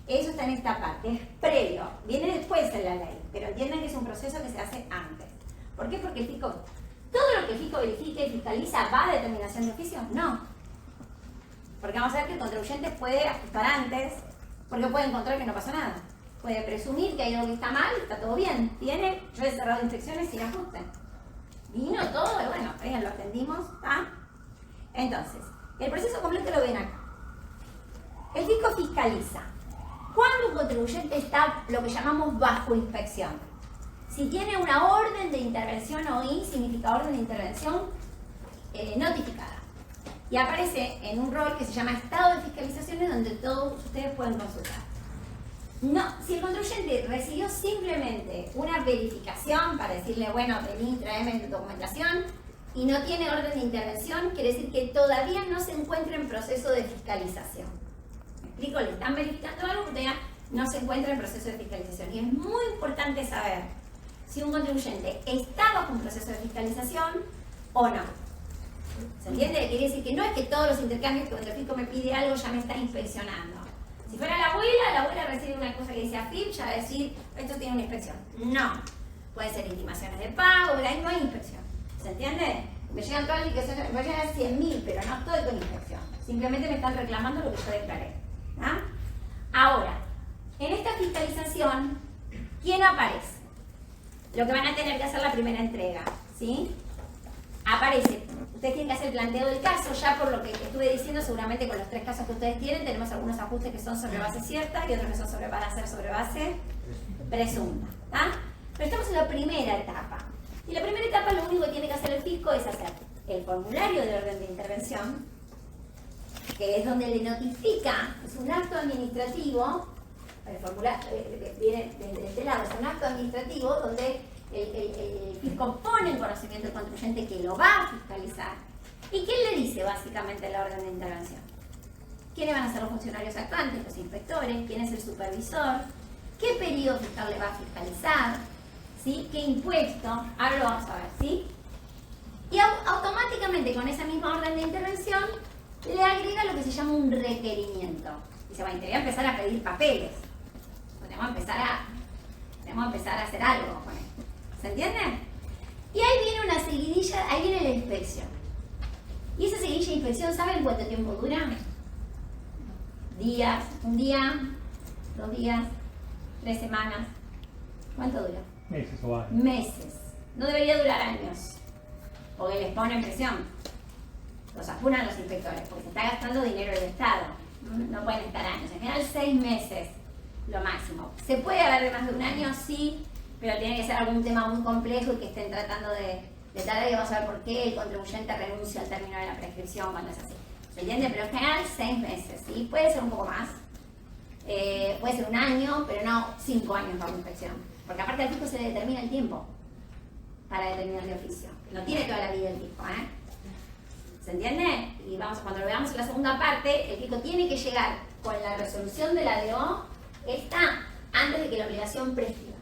Eso está en esta parte, es previo, viene después en la ley, pero entiendan que es un proceso que se hace antes. ¿Por qué? Porque el fisco, todo lo que el fisco verifique y fiscaliza va a determinación de oficio, no. Porque vamos a ver que el contribuyente puede ajustar antes, porque puede encontrar que no pasó nada. Puede presumir que hay algo que está mal, está todo bien. Yo he cerrado inspecciones sin ajuste. Vino todo, y bueno, lo atendimos, ¿está? Entonces, el proceso completo lo ven acá. El fisco fiscaliza. Cuando un contribuyente está lo que llamamos bajo inspección. Si tiene una orden de intervención OI, significa orden de intervención notificada. Y aparece en un rol que se llama estado de fiscalizaciones, donde todos ustedes pueden consultar. No, si el contribuyente recibió simplemente una verificación para decirle, bueno, vení, tráeme tu documentación, y no tiene orden de intervención, quiere decir que todavía no se encuentra en proceso de fiscalización. ¿Me explico? Le están verificando algo que todavía no se encuentra en proceso de fiscalización. Y es muy importante saber si un contribuyente está bajo un proceso de fiscalización o no. ¿Se entiende? Quiere decir que no es que todos los intercambios que cuando el fisco me pide algo ya me está inspeccionando. Si fuera la abuela recibe una cosa que dice AFIP, ya va a decir, esto tiene una inspección. No. Pueden ser intimaciones de pago, ahí no hay inspección. ¿Se entiende? Me llegan todas las indicaciones, me llegan 100.000, pero no estoy con inspección. Simplemente me están reclamando lo que yo declaré. ¿Ah? Ahora, en esta fiscalización, ¿quién aparece? Lo que van a tener que hacer la primera entrega, ¿sí? Aparece. Ustedes tienen que hacer el planteo del caso, ya por lo que estuve diciendo, seguramente con los 3 casos que ustedes tienen, tenemos algunos ajustes que son sobre base cierta y otros que son van a ser sobre base presunta. ¿Tá? Pero estamos en la primera etapa. Y la primera etapa lo único que tiene que hacer el fisco es hacer el formulario de orden de intervención, que es donde le notifica, es un acto administrativo, el formulario viene de este lado, es un acto administrativo donde el fisco pone en conocimiento del contribuyente que lo va a fiscalizar. ¿Y quién le dice básicamente la orden de intervención? ¿Quiénes van a ser los funcionarios actuantes? Los inspectores. ¿Quién es el supervisor? ¿Qué periodo fiscal le va a fiscalizar? ¿Sí? ¿Qué impuesto? Ahora lo vamos a ver, ¿sí? Y automáticamente con esa misma orden de intervención le agrega lo que se llama un requerimiento. Dice, bueno, te voy a empezar a pedir papeles. Tenemos que empezar a hacer algo con esto. ¿Se entiende? Y ahí viene una seguidilla, ahí viene la inspección. Y esa seguidilla de inspección, ¿saben cuánto tiempo dura? Días, un día, 2 días, 3 semanas. ¿Cuánto dura? Meses o años. Meses. No debería durar años, porque les ponen presión. Los apuran los inspectores, porque se está gastando dinero del Estado. No pueden estar años. En general 6 meses, lo máximo. ¿Se puede hablar de más de un año? Sí, pero tiene que ser algún tema muy complejo y que estén tratando de tratar de vamos a ver por qué el contribuyente renuncia al término de la prescripción cuando es así. ¿Se entiende? Pero en general 6 meses, ¿sí? Puede ser un poco más. Puede ser un año, pero no 5 años bajo inspección. Porque aparte al fisco se le determina el tiempo para determinar de oficio. No tiene toda la vida el fisco, ¿eh? ¿Se entiende? Y vamos, cuando lo veamos en la segunda parte, el fisco tiene que llegar con la resolución de la DO esta antes de que la obligación prescriba.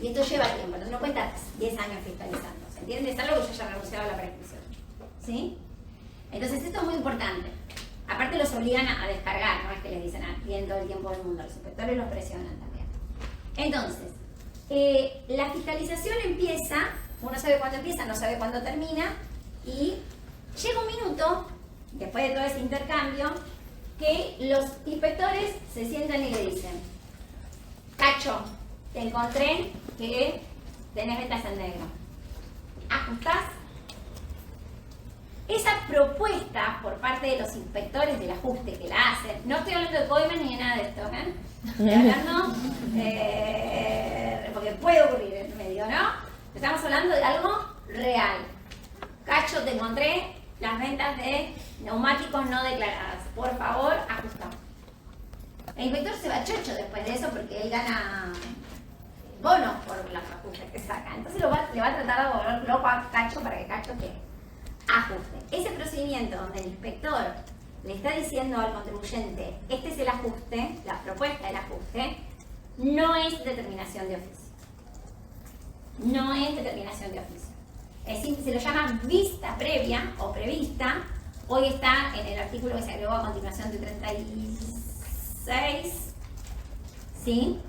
Y esto lleva tiempo, entonces no cuenta 10 años fiscalizando. ¿Se entiende? Es algo que yo ya renunciaba a la prescripción. ¿Sí? Entonces esto es muy importante. Aparte los obligan a descargar, no es que les dicen tienen todo el tiempo del mundo, los inspectores los presionan también. Entonces, la fiscalización empieza, uno sabe cuándo empieza, no sabe cuándo termina, y llega un minuto, después de todo ese intercambio, que los inspectores se sientan y le dicen: Cacho, te encontré que tenés ventas en negro. ¿Ajustás? Esa propuesta por parte de los inspectores del ajuste que la hacen, no estoy hablando de coimas ni de nada de esto, ¿eh? Estoy hablando, porque puede ocurrir en el medio, ¿no? Estamos hablando de algo real. Cacho, te encontré las ventas de neumáticos no declaradas. Por favor, ajustá. El inspector se va chocho después de eso porque él gana bonos por los ajustes que saca. Entonces le va a tratar de volver loco a Cacho para que Cacho te ajuste. Ese procedimiento donde el inspector le está diciendo al contribuyente, este es el ajuste, la propuesta del ajuste, no es determinación de oficio. No es determinación de oficio. Se lo llama vista previa o prevista. Hoy está en el artículo que se agregó a continuación de 36. ¿Sí?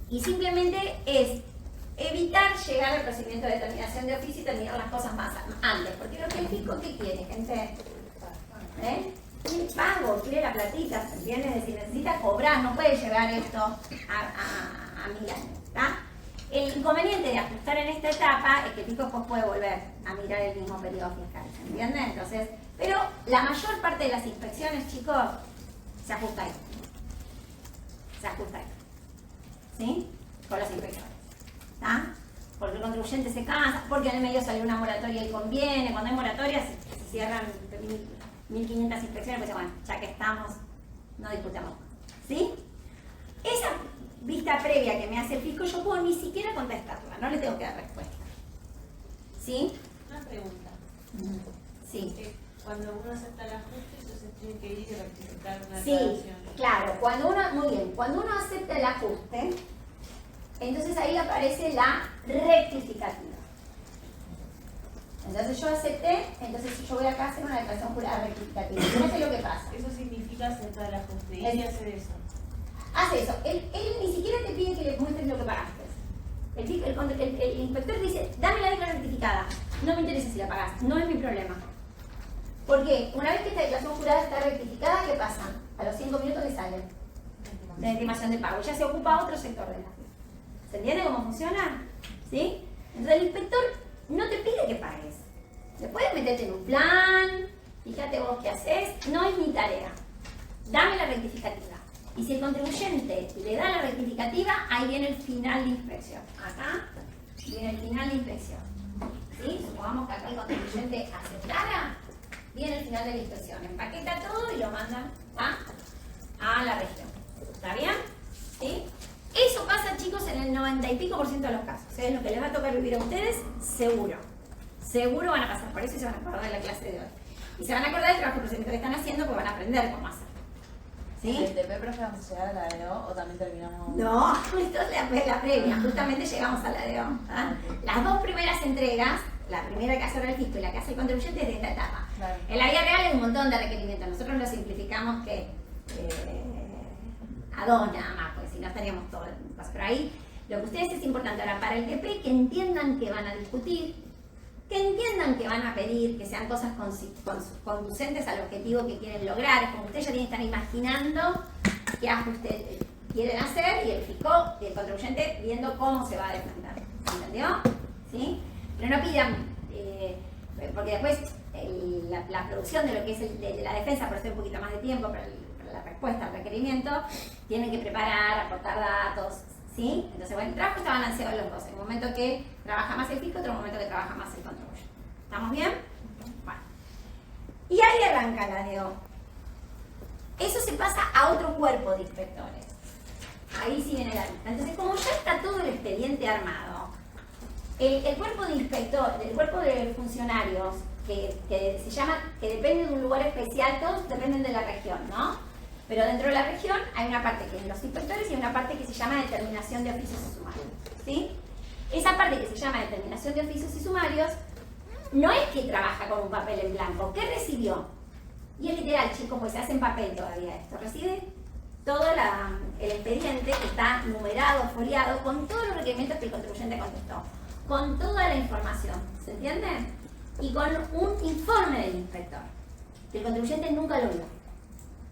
Y simplemente es evitar llegar al procedimiento de determinación de oficio y terminar las cosas más antes. Porque lo que el fisco, ¿qué quiere, gente? Quiere pago, quiere la platita, ¿se entiende? Es decir, necesita cobrar, no puede llevar esto a 1000 años, ¿está? El inconveniente de ajustar en esta etapa es que el fisco después puede volver a mirar el mismo periodo fiscal, ¿se entiende? Entonces, pero la mayor parte de las inspecciones, chicos, se ajusta ahí. Se ajusta ahí. ¿Sí? Con los inspectores. ¿Está? Porque el contribuyente se cansa, porque en el medio salió una moratoria y conviene. Cuando hay moratorias se cierran 1500 inspecciones, pues bueno, ya que estamos, no discutamos. ¿Sí? Esa vista previa que me hace el fisco, yo puedo ni siquiera contestarla, no le tengo que dar respuesta. ¿Sí? Una pregunta. Sí. Cuando uno acepta el ajuste, entonces tiene que ir y rectificar una Sí, declaración. claro, cuando uno, muy bien, cuando uno acepta el ajuste, entonces ahí aparece la rectificativa. Entonces yo acepté, entonces yo voy acá a hacer una declaración jurada rectificativa. No sé lo que pasa. Eso significa aceptar el ajuste. ¿Y Es- si hacer eso? Hace eso, él ni siquiera te pide que le muestres lo que pagaste. El inspector dice, dame la declaración rectificada. No me interesa si la pagaste, no es mi problema. Porque una vez que esta declaración jurada está rectificada, ¿qué pasa? A los 5 minutos que sale la estimación de pago. Ya se ocupa otro sector de la fiesta. ¿Se entiende cómo funciona? ¿Sí? Entonces el inspector no te pide que pagues. Le puedes meterte en un plan, fíjate vos qué haces, no es mi tarea. Dame la rectificativa. Y si el contribuyente le da la rectificativa, ahí viene el final de inspección. Acá viene el final de inspección. ¿Sí? Supongamos que acá el contribuyente aceptara, viene el final de la inspección. Empaqueta todo y lo manda a la región. ¿Está bien? ¿Sí? Eso pasa, chicos, en el 90 y pico % de los casos. Es lo que les va a tocar vivir a ustedes, seguro. Seguro van a pasar por eso y se van a acordar de la clase de hoy. Y se van a acordar del trabajo de procedimiento que están haciendo porque van a aprender cómo hacer. ¿Sí? ¿El TP, profe, vamos a llegar a la DO o también terminamos? No, esto es la previa, justamente llegamos a la DO. Las 2 primeras entregas, la primera que hace el fisco y la que hace el contribuyente es de esta etapa. Claro. En la vida real hay un montón de requerimientos, nosotros lo simplificamos que a 2 nada más, porque si no estaríamos todo el paso. Pero ahí lo que ustedes es importante ahora para el TP que entiendan que van a discutir, que entiendan que van a pedir, que sean cosas conducentes al objetivo que quieren lograr. Es como ustedes ya tienen que estar imaginando qué ajuste quieren hacer y el fisco y el contribuyente viendo cómo se va a defender. ¿Entendió? ¿Sí? Pero no pidan, porque después la producción de lo que es de la defensa, por eso hay un poquito más de tiempo para la respuesta al requerimiento, tienen que preparar, aportar datos, ¿sí? Entonces, bueno, el trabajo está balanceado en los dos. Hay un momento que trabaja más el fisco, otro momento que trabaja más el contribuyente. ¿Estamos bien? Bueno. Y ahí arranca la DO. Eso se pasa a otro cuerpo de inspectores. Ahí sí viene la lista. Entonces, como ya está todo el expediente armado, el cuerpo de inspector, el cuerpo de funcionarios que se llama, que depende de un lugar especial, todos dependen de la región, ¿no? Pero dentro de la región hay una parte que es los inspectores y una parte que se llama determinación de oficios y sumarios, ¿sí? Esa parte que se llama determinación de oficios y sumarios no es que trabaja con un papel en blanco. ¿Qué recibió? Y es literal, chicos, pues se hace en papel todavía esto. Recibe todo el expediente que está numerado, foliado, con todos los requerimientos que el contribuyente contestó, con toda la información, ¿se entiende? Y con un informe del inspector, que el contribuyente nunca lo vio.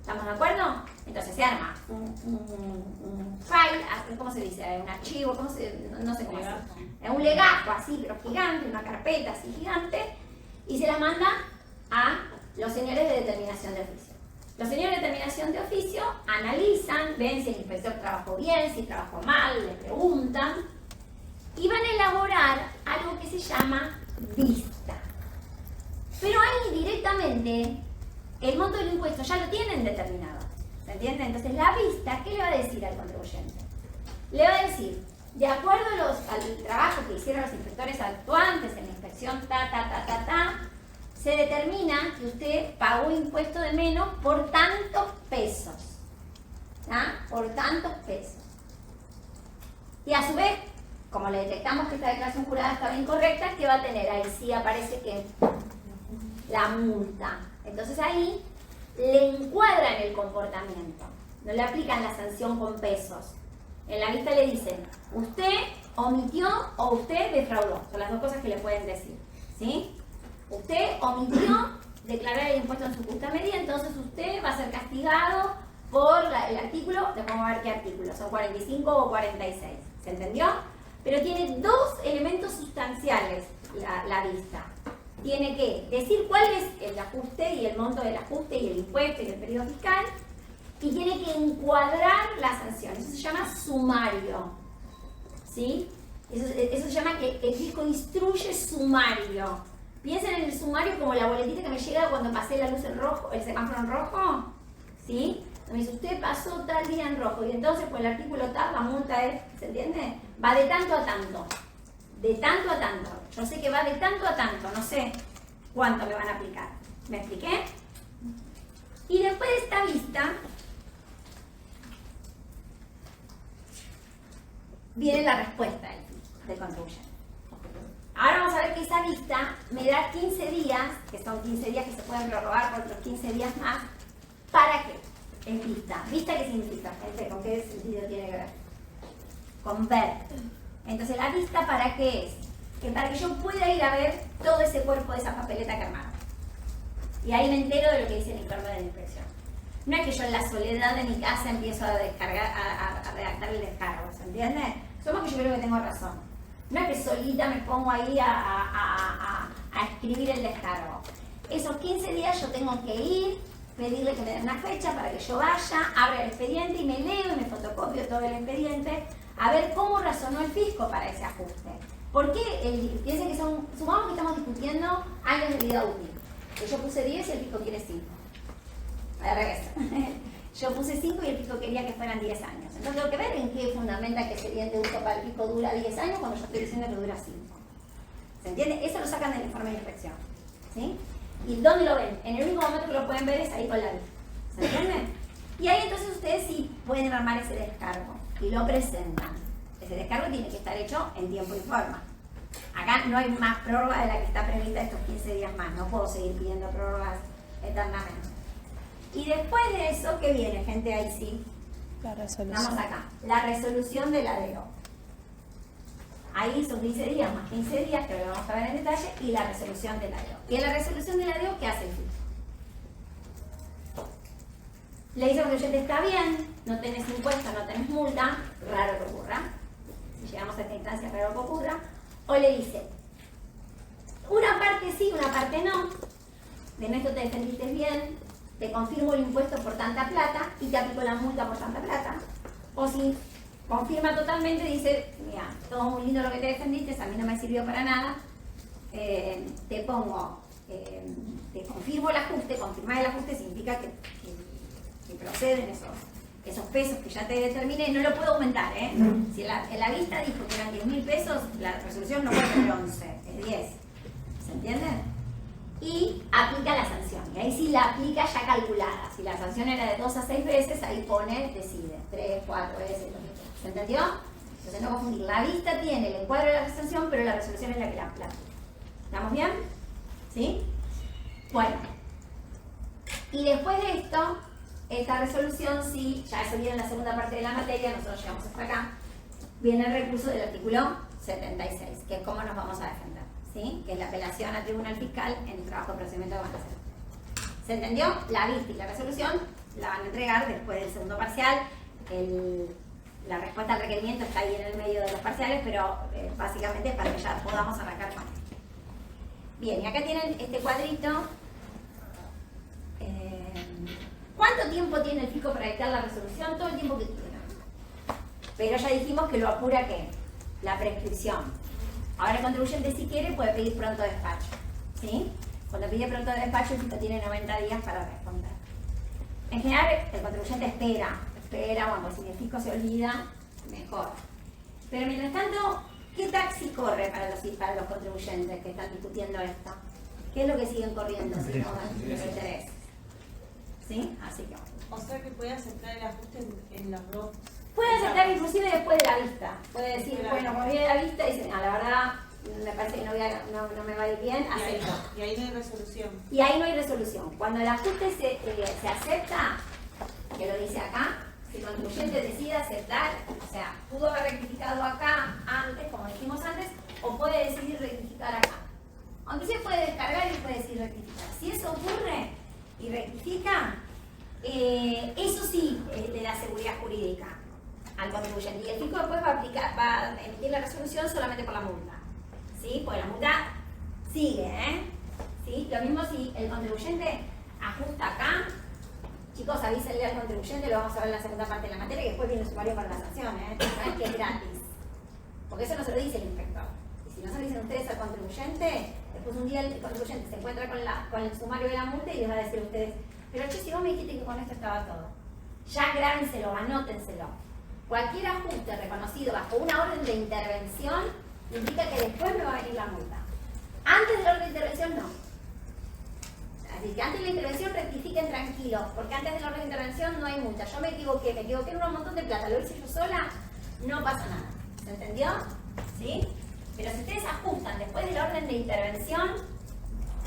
¿Estamos de acuerdo? Entonces se arma un file, ¿cómo se dice? Un archivo, no sé cómo es. Un legajo así, pero gigante, una carpeta así gigante, y se la manda a los señores de determinación de oficio. Los señores de determinación de oficio analizan, ven si el inspector trabajó bien, si trabajó mal, le preguntan, y van a elaborar algo que se llama vista. Pero ahí directamente el monto del impuesto ya lo tienen determinado, ¿se entiende? Entonces la vista, ¿qué le va a decir al contribuyente? Le va a decir, de acuerdo al trabajo que hicieron los inspectores actuantes en la inspección, se determina que usted pagó impuesto de menos por tantos pesos, por tantos pesos. Y a su vez, como le detectamos que esta declaración jurada estaba incorrecta, ¿qué va a tener? Ahí sí aparece que la multa. Entonces ahí le encuadran el comportamiento, no le aplican la sanción con pesos. En la vista le dicen, usted omitió o usted defraudó. Son las dos cosas que le pueden decir, ¿sí? Usted omitió declarar el impuesto en su justa medida, entonces usted va a ser castigado por el artículo, después vamos a ver qué artículo, son 45 o 46, ¿se entendió? Pero tiene dos elementos sustanciales la vista. Tiene que decir cuál es el ajuste y el monto del ajuste y el impuesto y el periodo fiscal, y tiene que encuadrar la sanción. Eso se llama sumario, ¿sí? Eso se llama que el fisco instruye sumario. Piensen en el sumario como la boletita que me llega cuando pasé la luz en rojo, el semáforo en rojo, ¿sí? Me dice, usted pasó tal día en rojo, y entonces por el artículo tal, la multa es, ¿se entiende? Va de tanto a tanto. De tanto a tanto. Yo sé que va de tanto a tanto, no sé cuánto me van a aplicar. ¿Me expliqué? Y después de esta vista, viene la respuesta del contribuyente. Ahora vamos a ver que esa vista me da 15 días, que son 15 días que se pueden prorrogar por otros 15 días más. ¿Para qué? Es vista. ¿Vista qué significa, gente? ¿Con qué sentido tiene que ver? Con ver. Entonces, ¿la vista para qué es? Que para que yo pueda ir a ver todo ese cuerpo de esa papeleta que armaron. Y ahí me entero de lo que dice el informe de la inspección. No es que yo en la soledad de mi casa empiezo a descargar, a redactar el descargo, ¿se entiende? Somos que yo creo que tengo razón. No es que solita me pongo ahí a escribir el descargo. Esos 15 días yo tengo que ir, pedirle que me den una fecha para que yo vaya, abra el expediente y me leo y me fotocopio todo el expediente a ver cómo razonó el fisco para ese ajuste. ¿Por qué? Piensen que supongamos que estamos discutiendo años de vida útil. Que yo puse 10 y el fisco quiere 5. Al revés. Yo puse 5 y el fisco quería que fueran 10 años. Entonces tengo que ver en qué fundamenta que ese bien de uso para el fisco dura 10 años cuando yo estoy diciendo que dura 5. ¿Se entiende? Eso lo sacan del informe de inspección, ¿sí? ¿Y dónde lo ven? En el único momento que lo pueden ver es ahí con la vista. ¿Se entiende? Y ahí entonces ustedes sí pueden armar ese descargo y lo presentan. Ese descargo tiene que estar hecho en tiempo y forma. Acá no hay más prórroga de la que está prevista estos 15 días más. No puedo seguir pidiendo prórrogas eternamente. Y después de eso, ¿qué viene, gente? Ahí sí. La resolución. Vamos acá. La resolución de la DO. Ahí son 15 días más 15 días, que lo vamos a ver en detalle, y la resolución de la DEO. ¿Y en la resolución de la DEO qué hace el fisco? Le dice al contribuyente, está bien, no tenés impuesto, no tenés multa, raro que ocurra. Si llegamos a esta instancia, raro que ocurra. O le dice, una parte sí, una parte no. De esto te defendiste bien, te confirmo el impuesto por tanta plata y te aplico la multa por tanta plata. O si confirma totalmente, dice, mira, todo muy lindo lo que te defendiste, a mí no me sirvió para nada, te pongo, te confirmo el ajuste. Confirmar el ajuste significa que proceden esos pesos que ya te determiné, no lo puedo aumentar, ¿eh? Si en la vista dijo que eran 10.000 pesos, la resolución no puede ser 11, es 10. ¿Se entiende? Y aplica la sanción. Y ahí sí la aplica ya calculada. Si la sanción era de 2 a 6 veces, ahí pone, decide, 3, 4 veces, lo que sea. ¿Se entendió? Entonces no confundir. La vista tiene el encuadro de la sanción, pero la resolución es la que la aplica. ¿Estamos bien? ¿Sí? Bueno. Y después de esto, esta resolución, sí, ya eso viene en la segunda parte de la materia, nosotros llegamos hasta acá, viene el recurso del artículo 76, que es cómo nos vamos a defender, ¿sí? Que es la apelación al tribunal fiscal en el trabajo de procedimiento de base. ¿Se entendió? La vista y la resolución la van a entregar después del segundo parcial. La respuesta al requerimiento está ahí en el medio de los parciales, pero básicamente es para que ya podamos arrancar con esto. Bien, y acá tienen este cuadrito. ¿Cuánto tiempo tiene el fisco para dictar la resolución? Todo el tiempo que quiera. Pero ya dijimos que lo apura, ¿qué? La prescripción. Ahora el contribuyente, si quiere, puede pedir pronto despacho, ¿sí? Cuando pide pronto despacho, el fisco tiene 90 días para responder. En general, el contribuyente espera, bueno, pues si el fisco se olvida, mejor. Pero mientras tanto, ¿qué taxi corre para los contribuyentes que están discutiendo esto? ¿Qué es lo que siguen corriendo si no dan los intereses? ¿Sí? Así que bueno. O sea que puede aceptar el ajuste en las dos. Puede aceptar inclusive después de la vista. Puede decir, bueno, como viene la vista, dice, la verdad, me parece que no me va a ir bien, acepto. Y ahí no hay resolución. Y ahí no hay resolución. Cuando el ajuste se acepta, que lo dice acá, si el contribuyente decide aceptar, o sea, pudo haber rectificado acá antes, como dijimos antes, o puede decidir rectificar acá. Aunque se puede descargar y puede decidir rectificar. Si eso ocurre y rectifica, eso sí le da seguridad jurídica al contribuyente. Y el fisco después va a emitir la resolución solamente por la multa. ¿Sí? Porque la multa sigue, ¿Sí? Lo mismo si el contribuyente ajusta acá. Chicos, avísenle al contribuyente, lo vamos a ver en la segunda parte de la materia, que después viene el sumario para la sanción, no es que es gratis. Porque eso no se lo dice el inspector. Y si no se lo dicen ustedes al contribuyente, después un día el contribuyente se encuentra con el sumario de la multa y les va a decir a ustedes, pero che, si vos me dijiste que con esto estaba todo. Ya grábenselo, anótenselo. Cualquier ajuste reconocido bajo una orden de intervención implica que después me va a venir la multa. Antes de la orden de intervención, no. Así que antes de la intervención rectifiquen tranquilos, porque antes de la orden de intervención no hay multa. Yo me equivoqué en un montón de plata, lo hice yo sola, no pasa nada. ¿Se entendió? ¿Sí? Pero si ustedes ajustan después de la orden de intervención,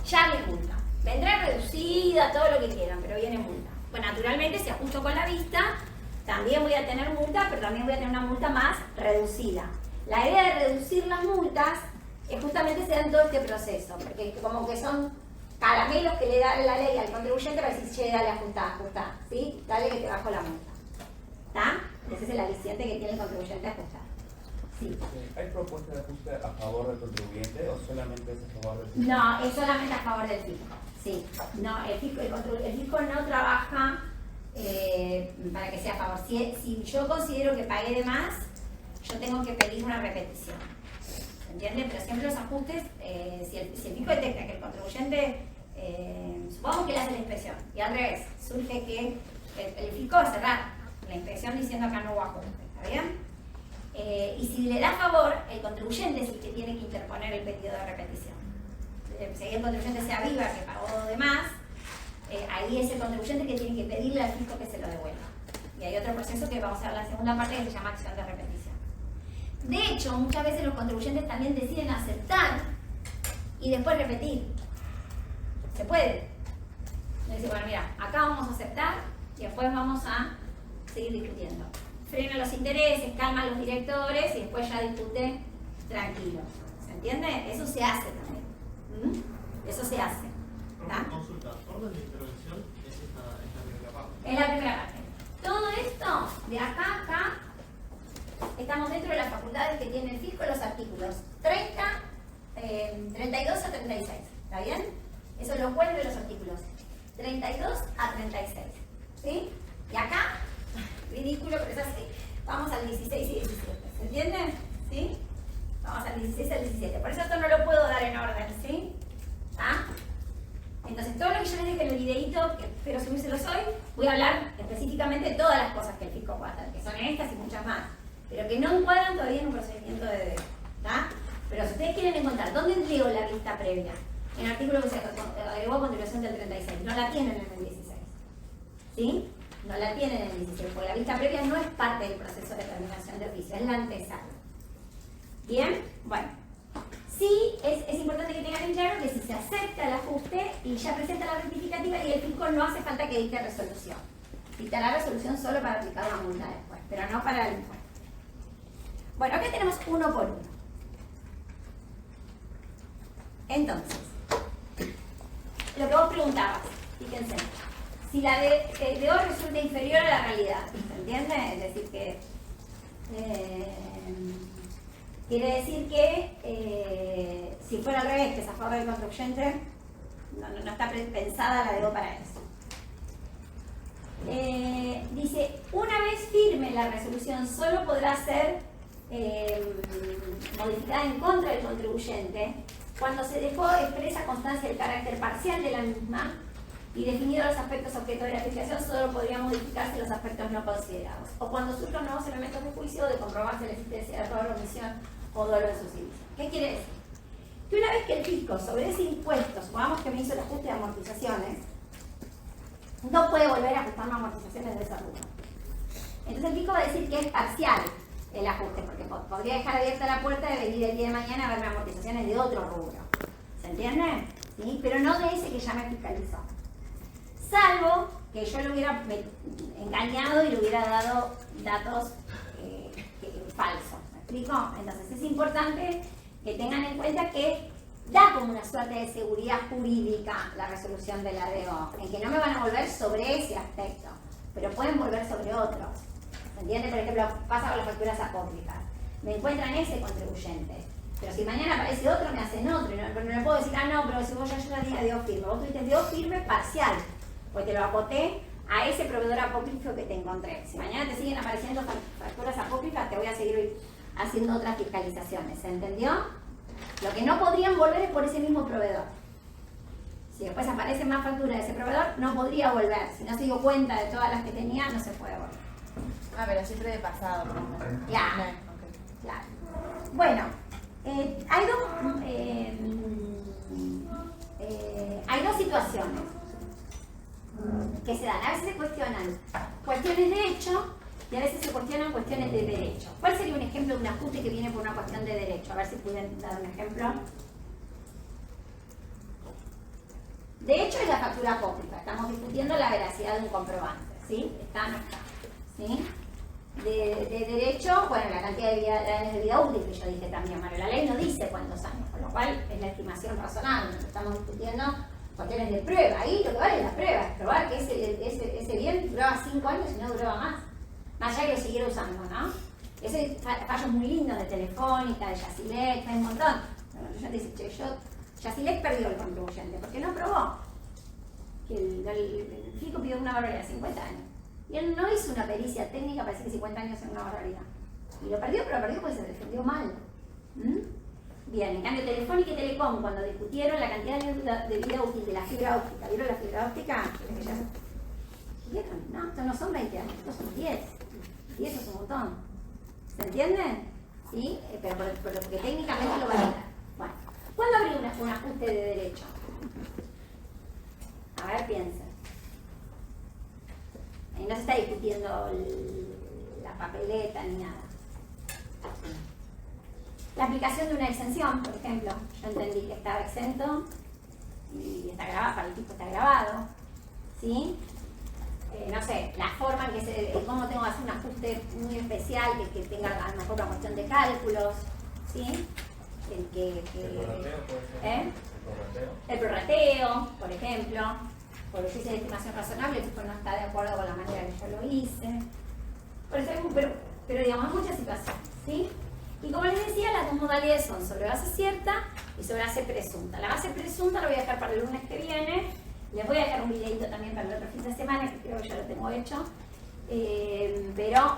ya viene multa. Vendrá reducida, todo lo que quieran, pero viene multa. Pues naturalmente, si ajusto con la vista, también voy a tener multa, pero también voy a tener una multa más reducida. La idea de reducir las multas es justamente se da en todo este proceso, porque como que son caramelos que le da la ley al contribuyente para decir, che, dale, ajustá, ¿sí? Dale que te bajo la multa. ¿Está? Ese es el aliciente que tiene el contribuyente a ajustar. Sí. ¿Hay propuesta de ajuste a favor del contribuyente o solamente es a favor del fisco? No, es solamente a favor del fisco. Sí. No, el fisco no trabaja para que sea a favor. Si yo considero que pagué de más, yo tengo que pedir una repetición. ¿Entienden? Pero siempre los ajustes, si el fisco detecta que el contribuyente, supongamos que le hace la inspección, y al revés, surge que el fisco va a cerrar la inspección diciendo acá no hubo ajuste, ¿está bien? Y si le da favor, el contribuyente es el que tiene que interponer el pedido de repetición. Si el contribuyente se aviva que pagó de más, ahí es el contribuyente que tiene que pedirle al fisco que se lo devuelva. Y hay otro proceso que vamos a ver en la segunda parte que se llama acción de repetición. De hecho, muchas veces los contribuyentes también deciden aceptar y después repetir. Se puede. Dice, bueno, mira, acá vamos a aceptar y después vamos a seguir discutiendo. Frena los intereses, calma a los directores y después ya discute tranquilo. ¿Se entiende? Eso se hace también. ¿Mm? Eso se hace. ¿Tá? Consulta, orden de intervención es esta primera parte. Es la primera parte. Todo esto, de acá a acá, estamos dentro de las facultades que tiene el fisco, los artículos 32 a 36. ¿Está bien? Eso es lo cual de los artículos 32 a 36. ¿Sí? Y acá, ridículo, pero es así. Vamos al 16 y 17. ¿Se entiende? ¿Sí? Vamos al 16 al 17. Por eso esto no lo puedo dar en orden. ¿Sí? ¿Ah? Entonces, todo lo que yo les dije en el videíto, que espero subírselos hoy, voy a hablar específicamente de todas las cosas que el fisco puede hacer, que son estas y muchas más, pero que no encuadran todavía en un procedimiento de derecho. ¿Está? Pero si ustedes quieren encontrar dónde entregó la vista previa, en el artículo que se agregó a continuación del 36, no la tienen en el 16. ¿Sí? No la tienen en el 16, porque la vista previa no es parte del proceso de determinación de oficio, es la antesala. ¿Bien? Bueno. Sí, es importante que tengan en claro que si se acepta el ajuste y ya presenta la rectificativa y el fisco no hace falta que dicte resolución. Dictará resolución solo para aplicar la multa después, pero no para el impuesto. Bueno, acá tenemos uno por uno. Entonces, lo que vos preguntabas, fíjense, si la de O resulta inferior a la realidad, ¿se entiende? Es decir que... quiere decir que si fuera al revés, que es a favor del contribuyente, no está pensada la debo para eso. Dice, una vez firme la resolución, solo podrá ser modificada en contra del contribuyente cuando se dejó expresa constancia del carácter parcial de la misma y definidos los aspectos objeto de la fiscalización, solo podría modificarse los aspectos no considerados. O cuando surjan nuevos elementos de juicio de comprobarse la existencia de error, omisión o dolo de su servicio. ¿Qué quiere decir? Que una vez que el fisco sobre ese impuesto, supongamos que me hizo el ajuste de amortizaciones, no puede volver a ajustar las amortizaciones de ese rubro. Entonces el fisco va a decir que es parcial el ajuste, porque podría dejar abierta la puerta de venir el día de mañana a verme amortizaciones de otro rubro. ¿Se entiende? ¿Sí? Pero no de ese que ya me fiscalizó. Salvo que yo le hubiera engañado y le hubiera dado datos falsos. ¿Me explico? Entonces es importante que tengan en cuenta que da como una suerte de seguridad jurídica la resolución de la DO, en que no me van a volver sobre ese aspecto, pero pueden volver sobre otros. ¿Se entiende? Por ejemplo, pasa con las facturas apócrifas. Me encuentran ese contribuyente, pero si mañana aparece otro, me hacen otro. No le puedo decir, no, pero si vos ya di DO firme. Vos tuviste DO firme parcial, pues te lo acoté a ese proveedor apócrifo que te encontré. Si mañana te siguen apareciendo facturas apócrifas, te voy a seguir haciendo otras fiscalizaciones. ¿Se entendió? Lo que no podrían volver es por ese mismo proveedor. Si después aparece más factura de ese proveedor, no podría volver. Si no se dio cuenta de todas las que tenía, no se puede volver. Ah, pero siempre de pasado. Claro. Okay. Claro. Bueno, hay dos situaciones que se dan. A veces se cuestionan cuestiones de hecho y a veces se cuestionan cuestiones de derecho. ¿Cuál sería un ejemplo de un ajuste que viene por una cuestión de derecho? A ver si pueden dar un ejemplo. De hecho es la factura apócrifa. Estamos discutiendo la veracidad de un comprobante. ¿Sí? ¿Está o no está? ¿Sí? De derecho, bueno, la cantidad de años de vida útil que yo dije también, Mario. La ley no dice cuántos años, con lo cual es la estimación razonable. Estamos discutiendo cuestiones de prueba. Ahí lo que vale es la prueba, es probar que ese bien duraba 5 años y no duraba más. Más allá que lo siguiera usando, ¿no? Ese fallos muy lindos de Telefónica, de Yacilec, hay un montón. Yo te dice, che, Yacilec perdió el contribuyente porque no probó que el fisco pidió una barbaridad de 50 años. Y él no hizo una pericia técnica para decir que 50 años es una barbaridad. Y lo perdió, pero lo perdió porque se defendió mal. Bien, en cambio Telefónica y Telecom, cuando discutieron la cantidad de vida útil de la fibra óptica, ¿vieron la fibra óptica? ¿Vieron? No, estos no son 20 años, estos son 10. Y eso es un montón. ¿Se entiende? ¿Sí? Pero porque técnicamente lo valida. Bueno, ¿cuándo habría un ajuste de derecho? A ver, piensen. Ahí no se está discutiendo la papeleta ni nada. La aplicación de una exención, por ejemplo, yo entendí que estaba exento y está grabado, para el tipo está grabado, ¿sí? No sé, la forma en que cómo tengo que hacer un ajuste muy especial, que tenga a lo mejor una cuestión de cálculos, ¿sí? ¿El prorrateo puede ser? ¿Eh? El prorrateo, por ejemplo, porque yo hice la estimación razonable, el tipo no está de acuerdo con la manera que yo lo hice. Por eso pero digamos, hay muchas situaciones, ¿sí? Y como les decía, las dos modalidades son sobre base cierta y sobre base presunta. La base presunta lo voy a dejar para el lunes que viene. Les voy a dejar un videito también para el otro fin de semana, que creo que ya lo tengo hecho. Pero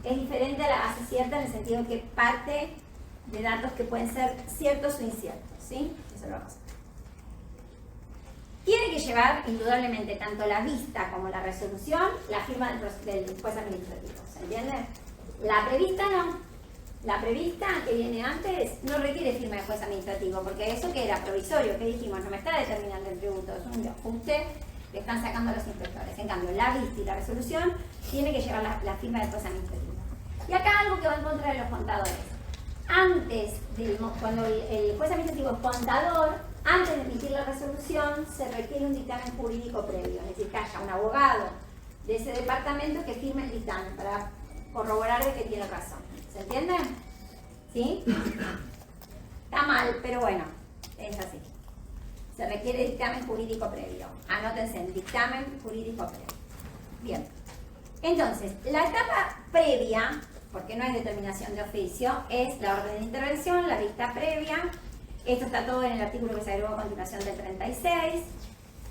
es diferente a la base cierta en el sentido que parte de datos que pueden ser ciertos o inciertos, ¿sí? Eso lo vamos a hacer. Tiene que llevar indudablemente tanto la vista como la resolución la firma del juez administrativo, ¿se entiende? La prevista no. La prevista que viene antes no requiere firma del juez administrativo, porque eso que era provisorio, que dijimos, no me está determinando el tributo, es un ajuste que están sacando los inspectores. En cambio, la vista y la resolución tiene que llevar la firma del juez administrativo. Y acá algo que va en contra de los contadores. Cuando el juez administrativo es contador, antes de emitir la resolución se requiere un dictamen jurídico previo, es decir, que haya un abogado de ese departamento que firme el dictamen para corroborar de que tiene razón. ¿Se entiende? ¿Sí? Está mal, pero bueno, es así. Se requiere dictamen jurídico previo. Anótense en dictamen jurídico previo. Bien. Entonces, la etapa previa, porque no es determinación de oficio, es la orden de intervención, la vista previa. Esto está todo en el artículo que se agregó a continuación del 36.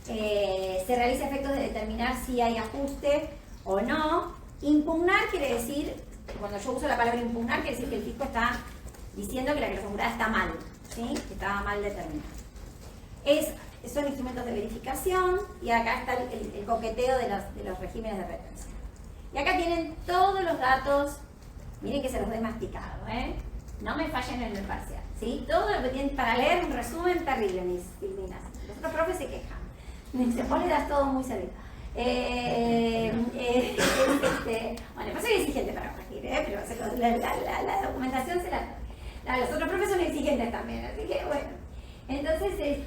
Se realiza efectos de determinar si hay ajuste o no. Impugnar quiere decir, cuando yo uso la palabra impugnar, quiere decir que el fisco está diciendo que la declaración jurada está mal, ¿sí? Que estaba mal determinada. Son instrumentos de verificación y acá está el coqueteo de los regímenes de retención. Y acá tienen todos los datos, miren que se los doy masticados, ¿eh? No me fallen en el parcial, ¿sí? Todo lo que tienen para leer, un resumen terrible, mis filminas. Los otros profes se quejan. Se pone das todo muy servido. Bueno, pues soy exigente para corregir, pero la documentación se la... Los otros profes son exigentes también, así que bueno. Entonces,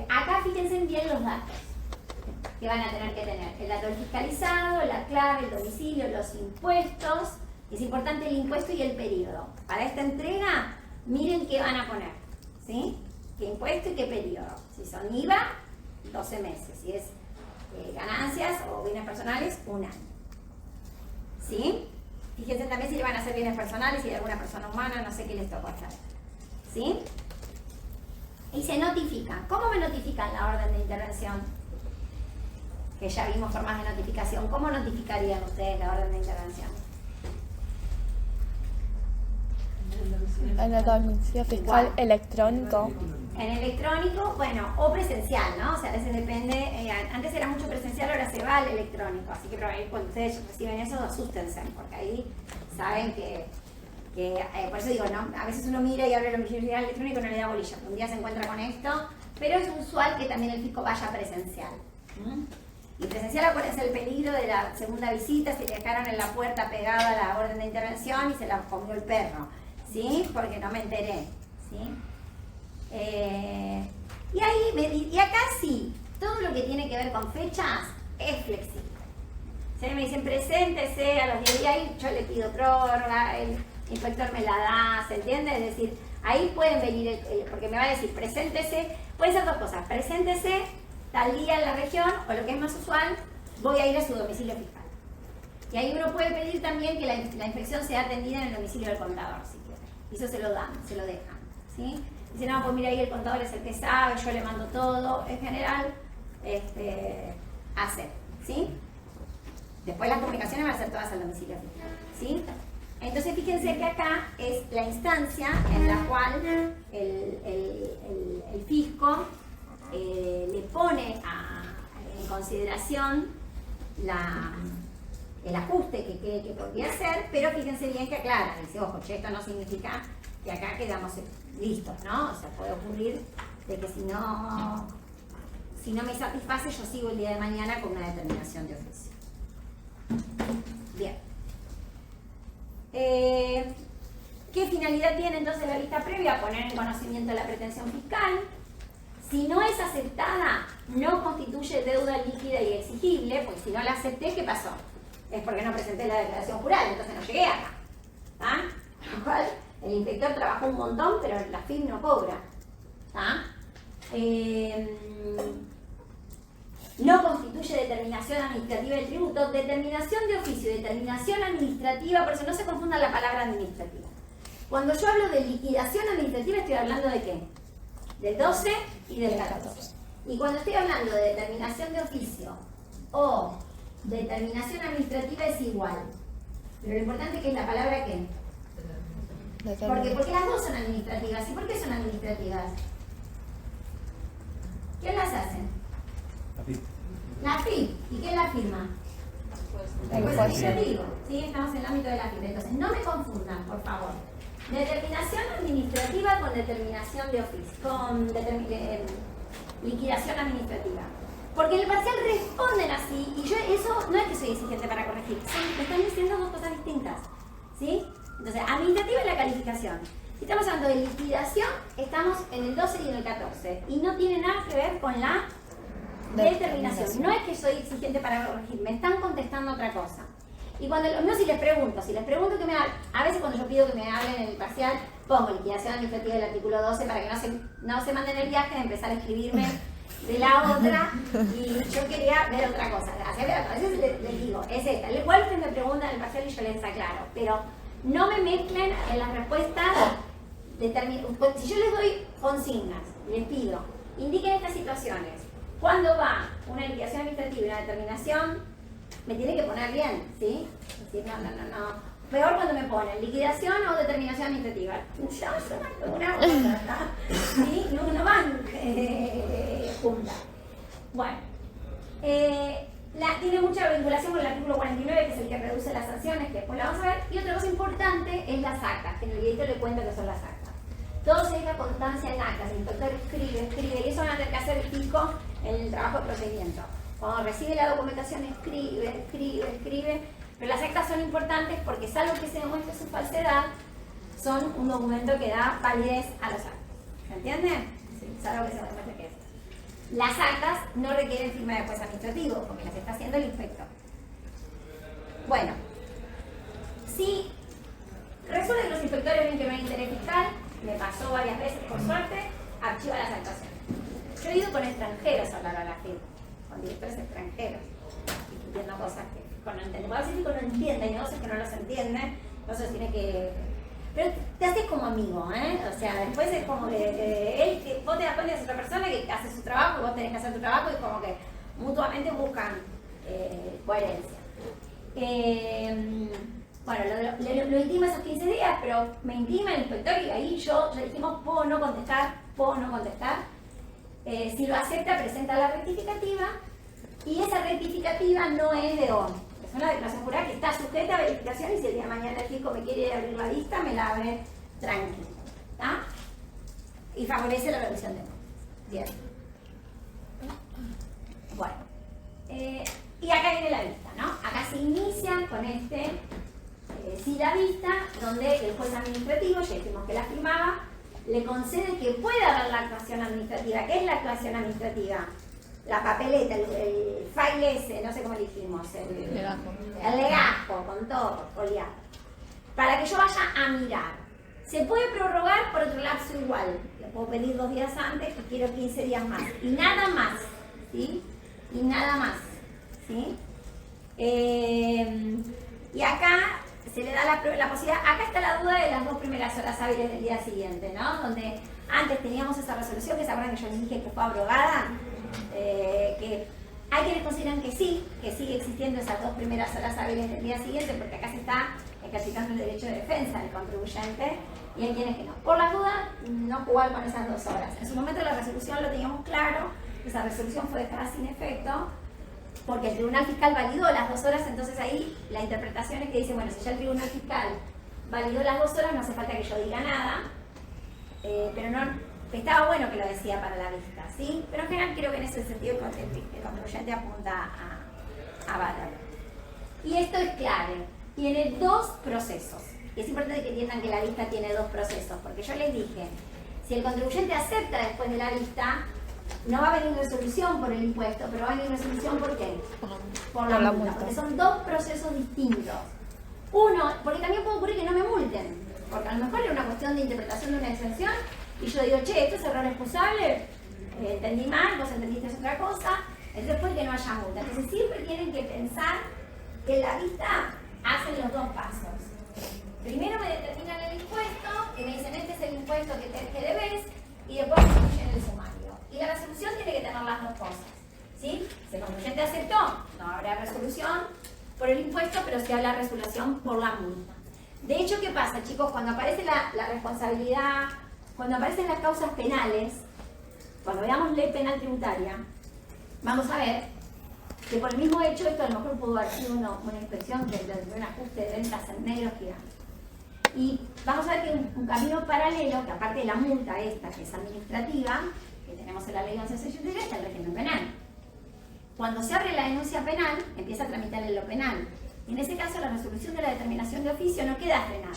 acá fíjense bien los datos que van a tener que tener. El dato del fiscalizado, la clave, el domicilio, los impuestos. Es importante el impuesto y el periodo. Para esta entrega, miren qué van a poner, ¿sí? ¿Qué impuesto y qué periodo? Si son IVA, 12 meses. Si es ganancias o bienes personales, 1 año. ¿Sí? Fíjense también si le van a hacer bienes personales y de alguna persona humana, no sé qué les tocó hacer. ¿Sí? Y se notifica. ¿Cómo me notifican la orden de intervención? Que ya vimos formas de notificación. ¿Cómo notificarían ustedes la orden de intervención? En el domicilio fiscal Igual. electrónico. En electrónico, bueno, o presencial, ¿no? O sea, a veces depende, antes era mucho presencial, ahora se va al electrónico, así que pero ahí cuando ustedes reciben eso, asústense, porque ahí saben que por eso digo, ¿no? A veces uno mira y abre el domicilio electrónico y no le da bolilla, un día se encuentra con esto, pero es usual que también el fisco vaya presencial. Y presencial, acuérdense el peligro de la segunda visita, si le dejaron en la puerta pegada a la orden de intervención y se la comió el perro, ¿sí? Porque no me enteré, ¿sí? Y acá sí, todo lo que tiene que ver con fechas es flexible. Si me dicen preséntese a los 10 días, yo le pido prórroga, el inspector me la da, ¿se entiende? Es decir, ahí pueden venir, porque me va a decir preséntese, pueden ser dos cosas, preséntese tal día en la región, o lo que es más usual, voy a ir a su domicilio fiscal. Y ahí uno puede pedir también que la inspección sea atendida en el domicilio del contador, si quiere. Y eso se lo dan, se lo dejan, ¿sí? Dice, no, pues mira, ahí el contador es el que sabe, yo le mando todo, en general, hace, ¿sí? Después las comunicaciones van a ser todas al domicilio fiscal, ¿sí? Entonces fíjense que acá es la instancia en la cual el fisco le pone en consideración el ajuste que podría hacer, pero fíjense bien que aclara, dice, ojo, che, esto no significa que acá quedamos listos, ¿no? O sea, puede ocurrir de que si no me satisface, yo sigo el día de mañana con una determinación de oficio. Bien. ¿Qué finalidad tiene entonces la vista previa? Poner en conocimiento la pretensión fiscal. Si no es aceptada, no constituye deuda líquida y exigible, porque si no la acepté, ¿qué pasó? Es porque no presenté la declaración jurada, entonces no llegué acá. ¿Ah? Lo cual El inspector trabajó un montón, pero la FIP no cobra. ¿Tá? No constituye determinación administrativa del tributo. Determinación de oficio y determinación administrativa, por eso no se confundan la palabra administrativa. Cuando yo hablo de liquidación administrativa estoy hablando de ¿qué? Del 12 y del 14. Y cuando estoy hablando de determinación de oficio o determinación administrativa es igual. Pero lo importante es que es la palabra ¿qué? Porque las dos son administrativas. ¿Y por qué son administrativas? ¿Quién las hace? La FIP. ¿Y quién la firma? El juez administrativo. ¿Sí? Estamos en el ámbito de la FIP. Entonces, no me confundan, por favor. Determinación administrativa con determinación de oficio. Con liquidación administrativa. Porque en el parcial responden así. Y yo eso no es que soy exigente para corregir. Me están diciendo dos cosas distintas. ¿Sí? Entonces, administrativa es la calificación. Si estamos hablando de liquidación, estamos en el 12 y en el 14. Y no tiene nada que ver con la determinación. No es que soy exigente para corregir, me están contestando otra cosa. Y cuando los míos, si les pregunto que me hablen, a veces cuando yo pido que me hablen en el parcial, pongo liquidación administrativa del artículo 12 para que no se manden el viaje de empezar a escribirme de la otra, y yo quería ver otra cosa. A veces les digo, es esta. Igual ustedes me preguntan en el parcial y yo les aclaro, pero no me mezclen en las respuestas. Si yo les doy consignas, les pido, indiquen estas situaciones. Cuando va una liquidación administrativa y una determinación, me tiene que poner bien, ¿sí? Decir, no. Peor cuando me ponen liquidación o determinación administrativa. Ya es una cosa, ¿sí? No van juntas. Bueno, tiene mucha vinculación con el artículo 49, que es el que reduce las sanciones, que después la vamos a ver. Y otra cosa importante es las actas, que en el videito le cuento que son las actas. Todo se deja constancia en actas, el inspector escribe, y eso van a tener que hacer el fisco en el trabajo de procedimiento. Cuando recibe la documentación escribe, pero las actas son importantes porque salvo que se demuestre su falsedad, son un documento que da validez a los actos. ¿Se entiende? Sí, salvo que se demuestre que es. Las actas no requieren firma de juez administrativo porque las está haciendo el inspector. Bueno, si resulta que los inspectores ven que no hay interés fiscal, me pasó varias veces, por suerte, archiva las actuaciones. Yo he ido con extranjeros a hablar a la FIP, con directores extranjeros, discutiendo cosas que no entienden. Puedo decir que no entienden, hay negocios que no los entienden, entonces tiene que... Pero te haces como amigo, ¿eh? O sea, después es como que vos te das cuenta de otra persona que hace su trabajo y vos tenés que hacer tu trabajo y como que mutuamente buscan coherencia. Bueno, lo intima esos 15 días, pero me intima el inspector y ahí ya dijimos, puedo no contestar. Si lo acepta, presenta la rectificativa y esa rectificativa no es de hoy. Es una declaración jurada que está sujeta a verificación y si el día de mañana el fisco me quiere abrir la vista, me la abre tranquilo. ¿Tá? Y favorece la reducción de montos. Bien. Bueno. Y acá viene la vista, ¿no? Acá se inicia con sí la vista, donde el juez administrativo, ya dijimos que la firmaba, le concede que pueda dar la actuación administrativa. ¿Qué es la actuación administrativa? La papeleta, el file ese, no sé cómo le dijimos, el legajo, con todo, foliado, para que yo vaya a mirar. Se puede prorrogar por otro lapso igual, le puedo pedir 2 días antes, que quiero 15 días más, y nada más, ¿sí? Y nada más, ¿sí? Y acá se le da la posibilidad, acá está la duda de las 2 primeras horas hábiles del día siguiente, ¿no? Donde antes teníamos esa resolución, que se acuerdan que yo les dije que fue abrogada, que hay quienes consideran que sí, que sigue existiendo esas 2 primeras horas hábiles del día siguiente, porque acá se está ejercitando el derecho de defensa del contribuyente, y hay quienes que no. Por la duda, no jugar con esas 2 horas. En su momento la resolución lo teníamos claro, esa resolución fue dejada sin efecto, porque el Tribunal Fiscal validó las 2 horas, entonces ahí la interpretación es que dice, bueno, si ya el Tribunal Fiscal validó las 2 horas, no hace falta que yo diga nada, pero no... Estaba bueno que lo decía para la vista, ¿sí? Pero en general creo que en ese sentido el contribuyente apunta a valor. Y esto es clave. Tiene 2 procesos. Y es importante que entiendan que la vista tiene 2 procesos, porque yo les dije, si el contribuyente acepta después de la vista, no va a venir resolución por el impuesto, pero va a venir resolución ¿por qué? Por la multa. Porque son 2 procesos distintos. Uno, porque también puede ocurrir que no me multen. Porque a lo mejor era una cuestión de interpretación de una exención y yo digo, che, esto es error excusable, entendí mal, vos entendiste otra cosa, entonces puede que no haya multa. Entonces siempre tienen que pensar que en la vista hacen los dos pasos. Primero me determinan el impuesto y me dicen, este es el impuesto que debes, y después me incluyen el sumario. Y la resolución tiene que tener las dos cosas. ¿Sí? Si el contribuyente aceptó, no habrá resolución por el impuesto, pero sí habrá resolución por la multa. De hecho, ¿qué pasa, chicos? Cuando aparece la responsabilidad, cuando aparecen las causas penales, cuando veamos ley penal tributaria, vamos a ver que por el mismo hecho, esto a lo mejor pudo haber sido una inspección de un ajuste de ventas en negro gigante. Y vamos a ver que un camino paralelo, que aparte de la multa esta, que es administrativa, que tenemos en la ley 1163, está el régimen penal. Cuando se abre la denuncia penal, empieza a tramitar en lo penal. En ese caso, la resolución de la determinación de oficio no queda frenada.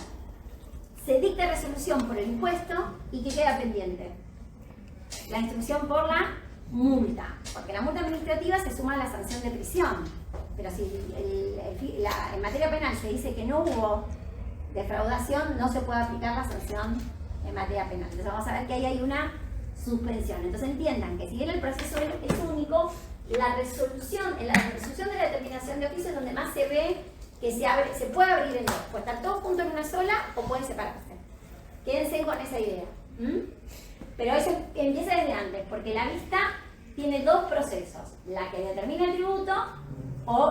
Se dicta resolución por el impuesto y ¿qué queda pendiente? La instrucción por la multa. Porque la multa administrativa se suma a la sanción de prisión. Pero si en materia penal se dice que no hubo defraudación, no se puede aplicar la sanción en materia penal. Entonces vamos a ver que ahí hay una suspensión. Entonces entiendan que si bien el proceso es único, en la resolución de la determinación de oficio es donde más se ve que se puede abrir en dos. Puede estar todos juntos en una sola o pueden separarse. Quédense con esa idea. Pero eso empieza desde antes, porque la vista tiene dos procesos, la que determina el tributo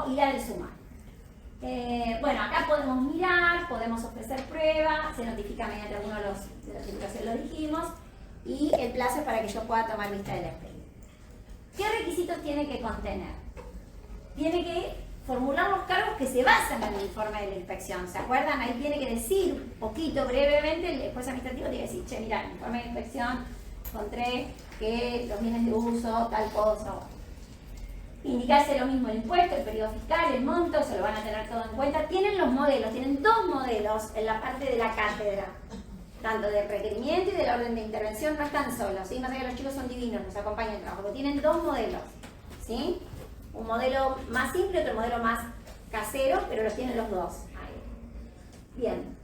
y la del sumario. Bueno, acá podemos mirar, podemos ofrecer pruebas, se notifica mediante alguno de los títulos, lo dijimos, y el plazo es para que yo pueda tomar vista del expediente. ¿Qué requisitos tiene que contener? Tiene que formular los cargos que se basan en el informe de la inspección. ¿Se acuerdan? Ahí tiene que decir, poquito, brevemente, el juez administrativo tiene que decir, che, mira, en el informe de inspección encontré que los bienes de uso, tal cosa. Indicarse lo mismo el impuesto, el periodo fiscal, el monto, se lo van a tener todo en cuenta. Tienen los modelos, tienen dos modelos en la parte de la cátedra. Tanto del requerimiento y de la orden de intervención, no están solos, ¿sí? Más allá que los chicos son divinos, nos acompañan en el trabajo, porque tienen dos modelos, ¿sí? Un modelo más simple, otro modelo más casero, pero los tienen los dos. Ahí. Bien.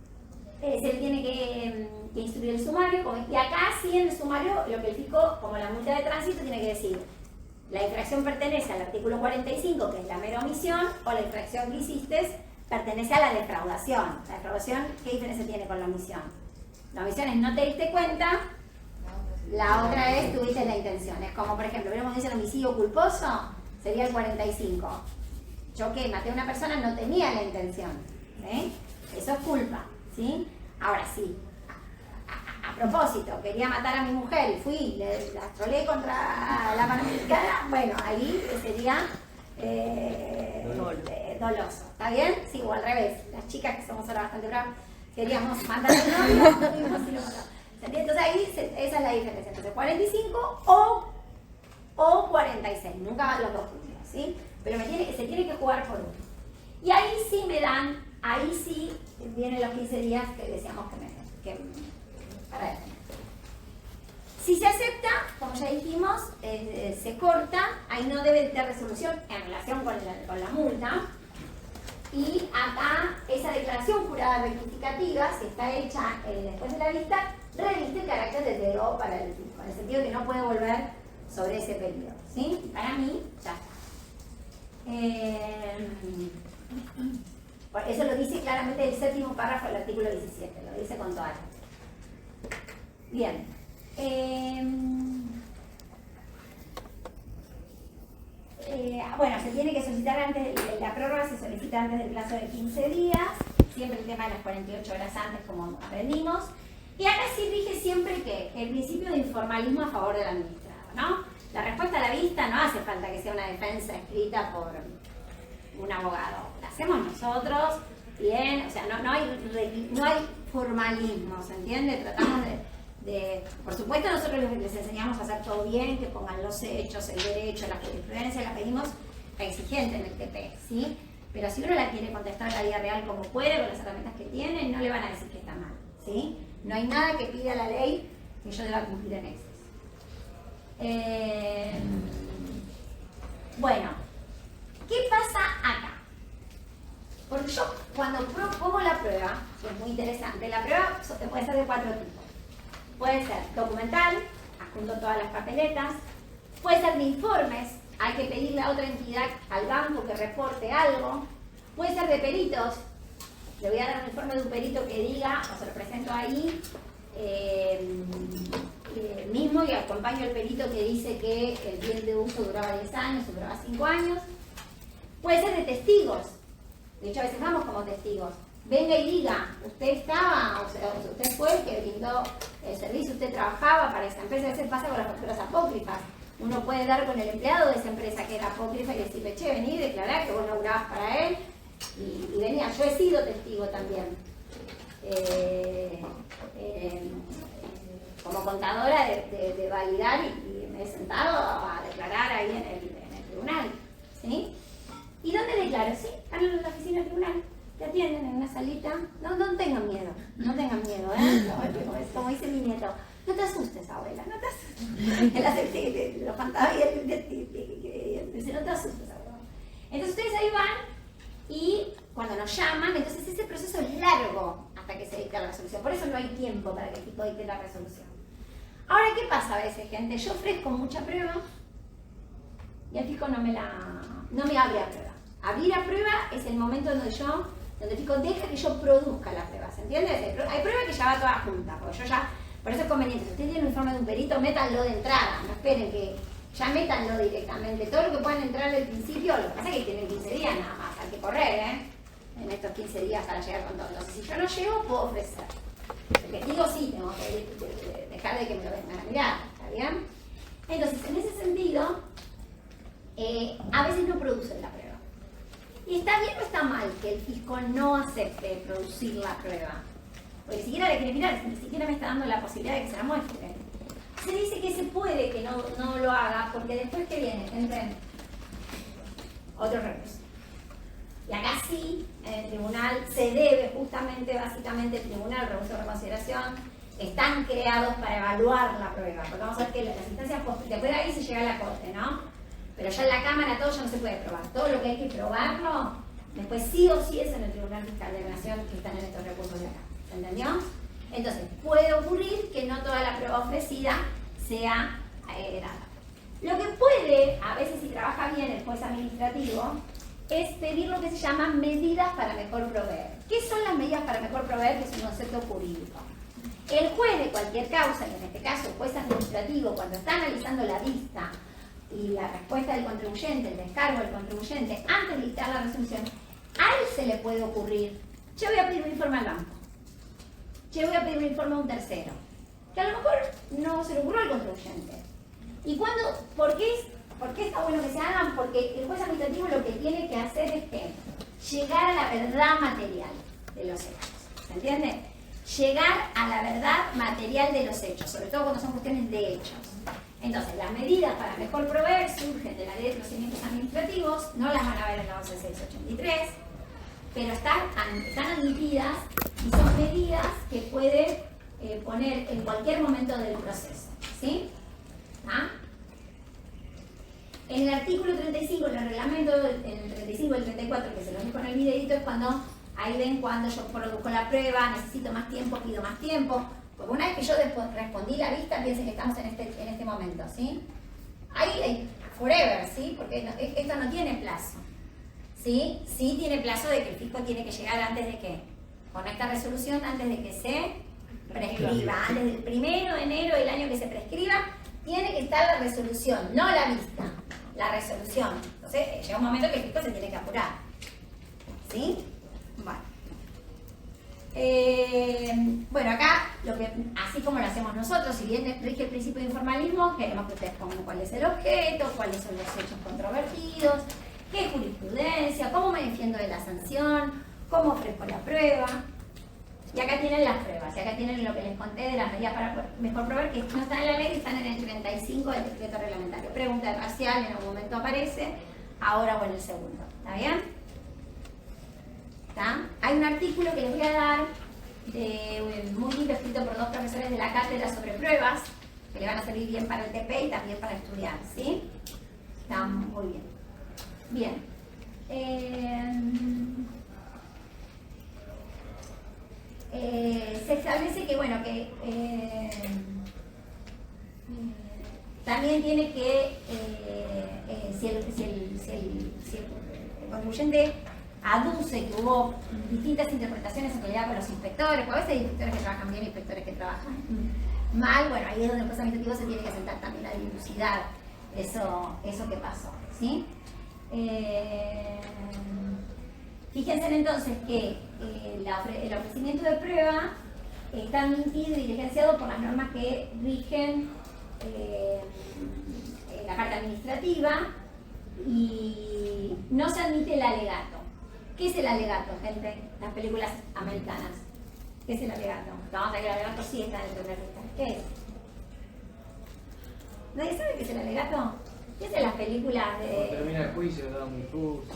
Se le tiene que instruir el sumario, y acá sí en el sumario lo que el fisco, como la multa de tránsito, tiene que decir, la infracción pertenece al artículo 45, que es la mera omisión, o la infracción que hiciste pertenece a la defraudación. La defraudación, ¿qué diferencia tiene con la omisión? La omisión es no te diste cuenta, la otra es tuviste la intención. Es como, por ejemplo, vemos dice el homicidio culposo, sería el 45. Yo que maté a una persona no tenía la intención. ¿Sí? Eso es culpa. ¿Sí? Ahora sí, a propósito, quería matar a mi mujer y fui, la trolé contra la Panamericana, bueno, ahí sería doloso. ¿Está bien? Sí, o al revés. Las chicas que somos ahora bastante bravas, queríamos matar al novio, no tuvimos y lo matamos. Entonces ahí esa es la diferencia. Entonces 45 o 46. Nunca van los dos juntos, ¿sí? Pero se tiene que jugar por uno. Y ahí sí me dan, ahí sí vienen los 15 días que decíamos que para detener. Si se acepta, como ya dijimos, se corta, ahí no debe tener resolución en relación con la multa. Y acá esa declaración jurada rectificativa, si está hecha después de la vista, reviste el carácter de derogo para el fisco, en el sentido que no puede volver sobre ese periodo. ¿Sí? Para mí, ya está. Eso lo dice claramente el séptimo párrafo del artículo 17, lo dice con toda la. Bien. Bueno, se tiene que solicitar antes, la prórroga se solicita antes del plazo de 15 días, siempre el tema de las 48 horas antes, como aprendimos. Y acá sí rige siempre que el principio de informalismo a favor del administrado, ¿no? La respuesta a la vista no hace falta que sea una defensa escrita por un abogado. La hacemos nosotros, bien, o sea, no hay formalismo, ¿se entiende? Tratamos por supuesto nosotros les enseñamos a hacer todo bien, que pongan los hechos, el derecho, la jurisprudencia, la pedimos exigente en el TP, ¿sí? Pero si uno la quiere contestar en la vida real como puede, con las herramientas que tiene, no le van a decir que está mal, ¿sí? No hay nada que pida la ley que yo deba cumplir en exceso. Bueno, ¿qué pasa acá? Porque yo cuando pongo la prueba, que es muy interesante, la prueba puede ser de 4 tipos. Puede ser documental, adjunto todas las papeletas. Puede ser de informes, hay que pedirle a otra entidad, al banco, que reporte algo. Puede ser de peritos. Le voy a dar un informe de un perito que diga, o se lo presento ahí, mismo, y acompaño al perito que dice que el bien de uso duraba 10 años, o duraba 5 años. Puede ser de testigos. De hecho, a veces vamos como testigos. Venga y diga, usted estaba, o sea, usted fue el que brindó el servicio, usted trabajaba para esa empresa. A veces pasa con las facturas apócrifas. Uno puede dar con el empleado de esa empresa que era apócrifa y decirle, che, vení y declarar que vos laburabas para él. Y venía, yo he sido testigo también. Como contadora de validar y me he sentado a declarar ahí en el tribunal. ¿Sí? ¿Y dónde declaro? Sí, están en la oficina del tribunal. Te atienden en una salita. No tengan miedo, no tengan miedo, como dice mi nieto. No te asustes, abuela, no te asustes. Él hace los fantasmas y dice, no te asustes, abuela. Entonces ustedes ahí van y cuando nos llaman, entonces ese proceso es largo hasta que se dicta la resolución. Por eso no hay tiempo para que el tipo dicte la resolución. Ahora, ¿qué pasa a veces, gente? Yo ofrezco mucha prueba y el fisco no me abre a prueba. Abrir a prueba es el momento donde el fisco deja que yo produzca la prueba, ¿se entiende? Hay prueba que ya va toda junta, porque yo ya, por eso es conveniente. Si ustedes tienen un informe de un perito, métanlo de entrada, no esperen que ya métanlo directamente. Todo lo que puedan entrar del principio, lo que pasa es que tienen 15 días nada más, hay que correr, en estos 15 días para llegar con todo. Entonces, si yo no llego, puedo ofrecer. El testigo sí, tengo que dejar de que me lo vengan a mirar, ¿está bien? Entonces, en ese sentido, a veces no producen la prueba. Y está bien o está mal que el fisco no acepte producir la prueba. Porque ni siquiera le quiere mirar, ni siquiera me está dando la posibilidad de que se la muestre. Se dice que se puede que no lo haga, porque después que viene, entren otro recurso. Y acá sí, en el tribunal se debe justamente, básicamente, el tribunal, el recurso de reconsideración, están creados para evaluar la prueba. Porque vamos a ver que las instancias, después de ahí se llega a la corte, ¿no? Pero ya en la Cámara todo ya no se puede probar. Todo lo que hay que probarlo, después sí o sí es en el Tribunal Fiscal de la Nación que están en estos recursos de acá. ¿Se entendió? Entonces, puede ocurrir que no toda la prueba ofrecida sea dada. Lo que puede, a veces si trabaja bien el juez administrativo, es pedir lo que se llama medidas para mejor proveer. ¿Qué son las medidas para mejor proveer? Que es un concepto jurídico. El juez de cualquier causa, y en este caso el juez administrativo, cuando está analizando la vista y la respuesta del contribuyente, el descargo del contribuyente, antes de dictar la resolución, a él se le puede ocurrir, yo voy a pedir un informe al banco, yo voy a pedir un informe a un tercero, que a lo mejor no se le ocurrió al contribuyente. ¿Y por qué está bueno que se hagan? Porque el juez administrativo lo que tiene que hacer es que llegar a la verdad material de los hechos. ¿Se entiende? Llegar a la verdad material de los hechos, sobre todo cuando son cuestiones de hechos. Entonces, las medidas para mejor proveer surgen de la ley de procedimientos administrativos, no las van a ver en la 11683, pero están admitidas y son medidas que puede poner en cualquier momento del proceso. ¿Sí? ¿Ah? En el artículo 35, en el reglamento, en el 35 y el 34, que se los dejo en el videito, es cuando ahí ven cuando yo produzco la prueba, necesito más tiempo, pido más tiempo. Porque una vez que yo respondí la vista, piensen que estamos en este momento, ¿sí? Ahí, forever, ¿sí? Porque esto no tiene plazo, ¿sí? Sí tiene plazo de que el fisco tiene que llegar antes de que, con esta resolución, antes de que se prescriba. Antes del 1 de enero del año que se prescriba, tiene que estar la resolución, no la vista, la resolución. Entonces, llega un momento que el fisco se tiene que apurar, ¿sí? Bueno, acá, así como lo hacemos nosotros, si bien rige el principio de informalismo, queremos que ustedes pongan cuál es el objeto, cuáles son los hechos controvertidos, qué jurisprudencia, cómo me defiendo de la sanción, cómo ofrezco la prueba. Y acá tienen las pruebas, y acá tienen lo que les conté de las medidas para mejor proveer, que no están en la ley, están en el 35 del decreto reglamentario. Pregunta parcial, en algún momento aparece, ahora o en el segundo. ¿Está bien? ¿Está? Hay un artículo que les voy a dar, muy lindo, escrito por 2 profesores de la cátedra sobre pruebas, que le van a servir bien para el TP y también para estudiar, ¿sí? Está muy bien. Bien. establece que, bueno, que también tiene que, si el contribuyente aduce que hubo distintas interpretaciones en realidad con los inspectores, porque a veces hay inspectores que trabajan bien y inspectores que trabajan mal, bueno, ahí es donde el juez administrativo se tiene que sentar también a dilucidar eso que pasó, ¿sí? Fíjense entonces que el ofrecimiento de prueba está admitido y diligenciado por las normas que rigen la parte administrativa y no se admite el alegato. ¿Qué es el alegato, gente? Las películas americanas. ¿Qué es el alegato? Vamos a ver que el alegato sí está dentro de la lista. ¿Qué es? ¿Nadie sabe qué es el alegato? ¿Qué es de las películas Cuando termina el juicio, da un discurso.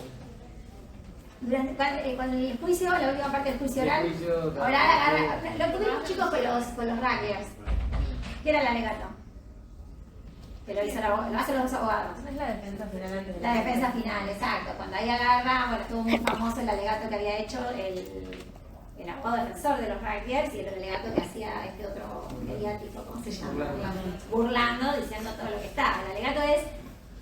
Cuando el juicio, la última parte del juicio oral, El juicio, lo tuvimos chicos con los rugbyers. ¿Qué era el alegato? Que lo hacen los abogados. Es la defensa final antes de La defensa final, exacto. Cuando ahí agarra, bueno, estuvo muy famoso el alegato que había hecho el abogado defensor de los rugbyers y el alegato que hacía este otro mediático, ¿cómo se llama? Burlando, diciendo todo lo que estaba. El alegato es,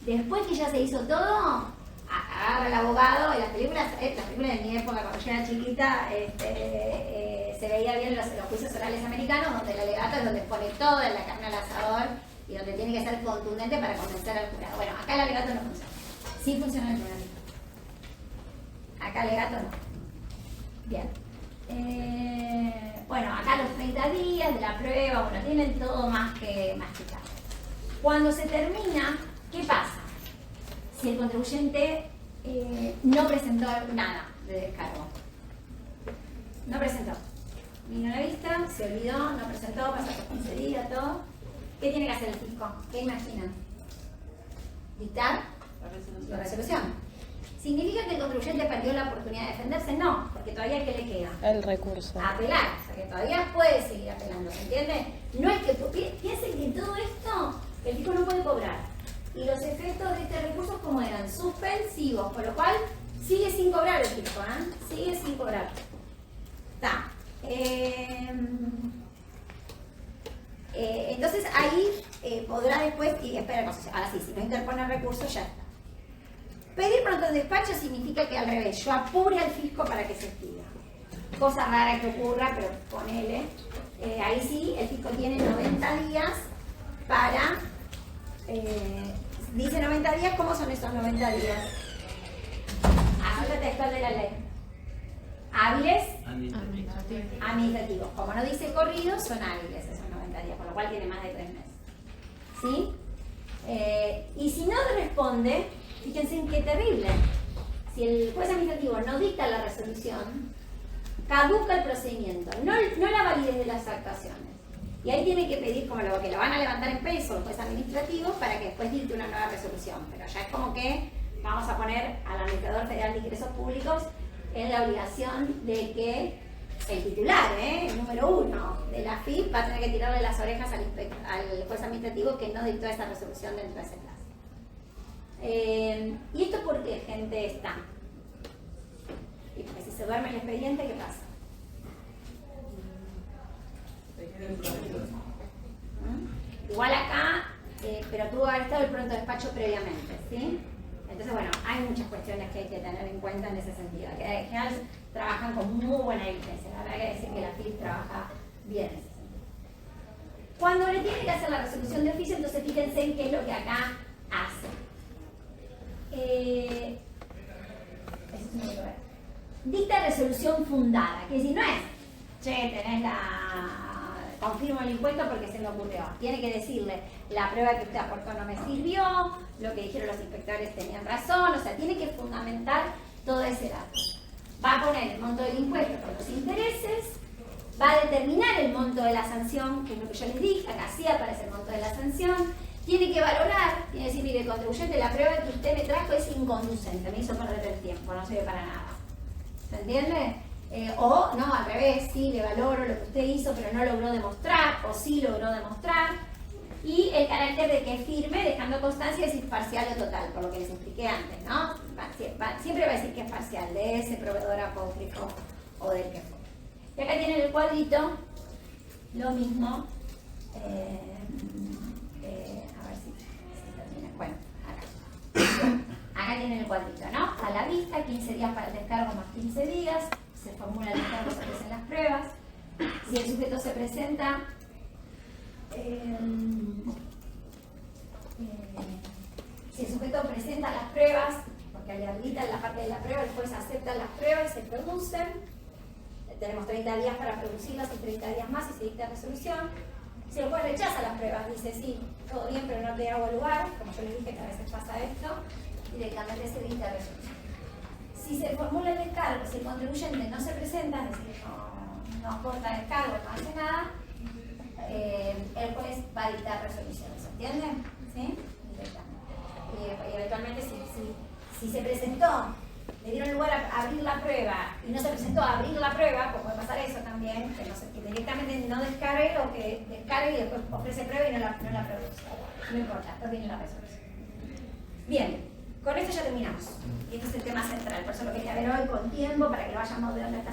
después que ya se hizo todo, agarra el abogado, en las películas de mi época, cuando yo era chiquita, se veía bien los juicios orales americanos, donde el alegato es donde pone todo en la carne al asador y donde tiene que ser contundente para convencer al jurado. Bueno, acá el alegato no funciona. Sí funciona en el tribunal. Acá el alegato no. Bien. Bueno, acá los 30 días de la prueba, bueno, tienen todo más que claro. Cuando se termina, ¿qué pasa? Si el contribuyente no presentó nada de descargo. No presentó. Vino a la vista, se olvidó, no presentó, pasó por concedida, todo. ¿Qué tiene que hacer el fisco? ¿Qué imaginan? ¿Dictar? La resolución. ¿Significa que el contribuyente perdió la oportunidad de defenderse? No, porque todavía ¿qué le queda? El recurso. Apelar, o sea que todavía puede seguir apelando, ¿se entiende? No es que, piensen que todo esto el fisco no puede cobrar. Y los efectos de este recurso, como eran, suspensivos, por lo cual sigue sin cobrar el fisco, ¿eh? Sigue sin cobrar. Está. Entonces ahí podrá después, y espera, ahora sí, si no interpone el recurso, ya está. Pedir pronto en despacho significa que al revés, yo apure al fisco para que se expida. Cosa rara que ocurra, pero ponele. Ahí sí, el fisco tiene 90 días para... dice 90 días, ¿cómo son esos 90 días? Asunto textual de la ley. Hábiles, administrativos. Como no dice corridos, son hábiles esos 90 días, por lo cual tiene más de 3 meses. ¿Sí? Y si no responde, fíjense en qué terrible. Si el juez administrativo no dicta la resolución, caduca el procedimiento, no la validez de las actuaciones. Y ahí tiene que pedir, como lo que lo van a levantar en peso el juez administrativo, para que después dicte una nueva resolución. Pero ya es como que vamos a poner al Administrador Federal de Ingresos Públicos en la obligación de que el titular, el número 1 de la FIP, va a tener que tirarle las orejas al juez administrativo que no dictó esa resolución dentro de ese plazo. ¿Y esto por qué, gente, está? Y porque si se duerme el expediente, ¿qué pasa? Igual acá, pero tuvo que haber estado el pronto despacho previamente, ¿sí? Entonces, bueno, hay muchas cuestiones que hay que tener en cuenta en ese sentido, que en general trabajan con muy buena diligencia. La verdad que decir que la FIP trabaja bien en ese sentido. Cuando le tiene que hacer la resolución de oficio, entonces fíjense en qué es lo que acá hace. Eso es muy bueno. Dicta resolución fundada, que si no es, che, tenés confirmo el impuesto porque se me ocurrió. Tiene que decirle, la prueba que usted aportó no me sirvió, lo que dijeron los inspectores tenían razón, o sea, tiene que fundamentar todo ese dato. Va a poner el monto del impuesto con los intereses, va a determinar el monto de la sanción, que es lo que yo les dije, acá sí aparece el monto de la sanción, tiene que valorar, tiene que decir, mire, contribuyente, la prueba que usted me trajo es inconducente, me hizo perder el tiempo, no sirve para nada. ¿Se entiende? O no, al revés, sí, le valoro lo que usted hizo, pero no logró demostrar, o sí logró demostrar. Y el carácter de que es firme, dejando constancia de si es parcial o total, por lo que les expliqué antes, ¿no? Siempre va a decir que es parcial, de ese proveedor apócrifo o del que fue. Y acá tienen el cuadrito lo mismo. A ver si termina. Bueno, acá tienen el cuadrito, ¿no? A la vista, 15 días para el descargo más 15 días. Se formula el descargo, se hacen las pruebas. Si el sujeto se presenta, si el sujeto presenta las pruebas, porque le habilitan la parte de la prueba, el juez acepta las pruebas y se producen. Tenemos 30 días para producirlas y 30 días más y se dicta resolución. Si el juez rechaza las pruebas, dice sí, todo bien, pero no te hago lugar, como yo les dije que a veces pasa esto, directamente se dicta resolución. Si se formula el descargo, si el contribuyente no se presenta, es decir, no aporta descargo, no hace nada, el juez va a dictar resolución, ¿se entiende? ¿Sí? Y eventualmente si se presentó, le dieron lugar a abrir la prueba y no se presentó a abrir la prueba, pues puede pasar eso también, que directamente no descargue o que descargue y después ofrece prueba y no la produce. No importa, después viene la resolución. Bien, con esto ya terminamos. Y este es el tema central, por eso lo quería ver hoy con tiempo para que lo vayamos de donde está.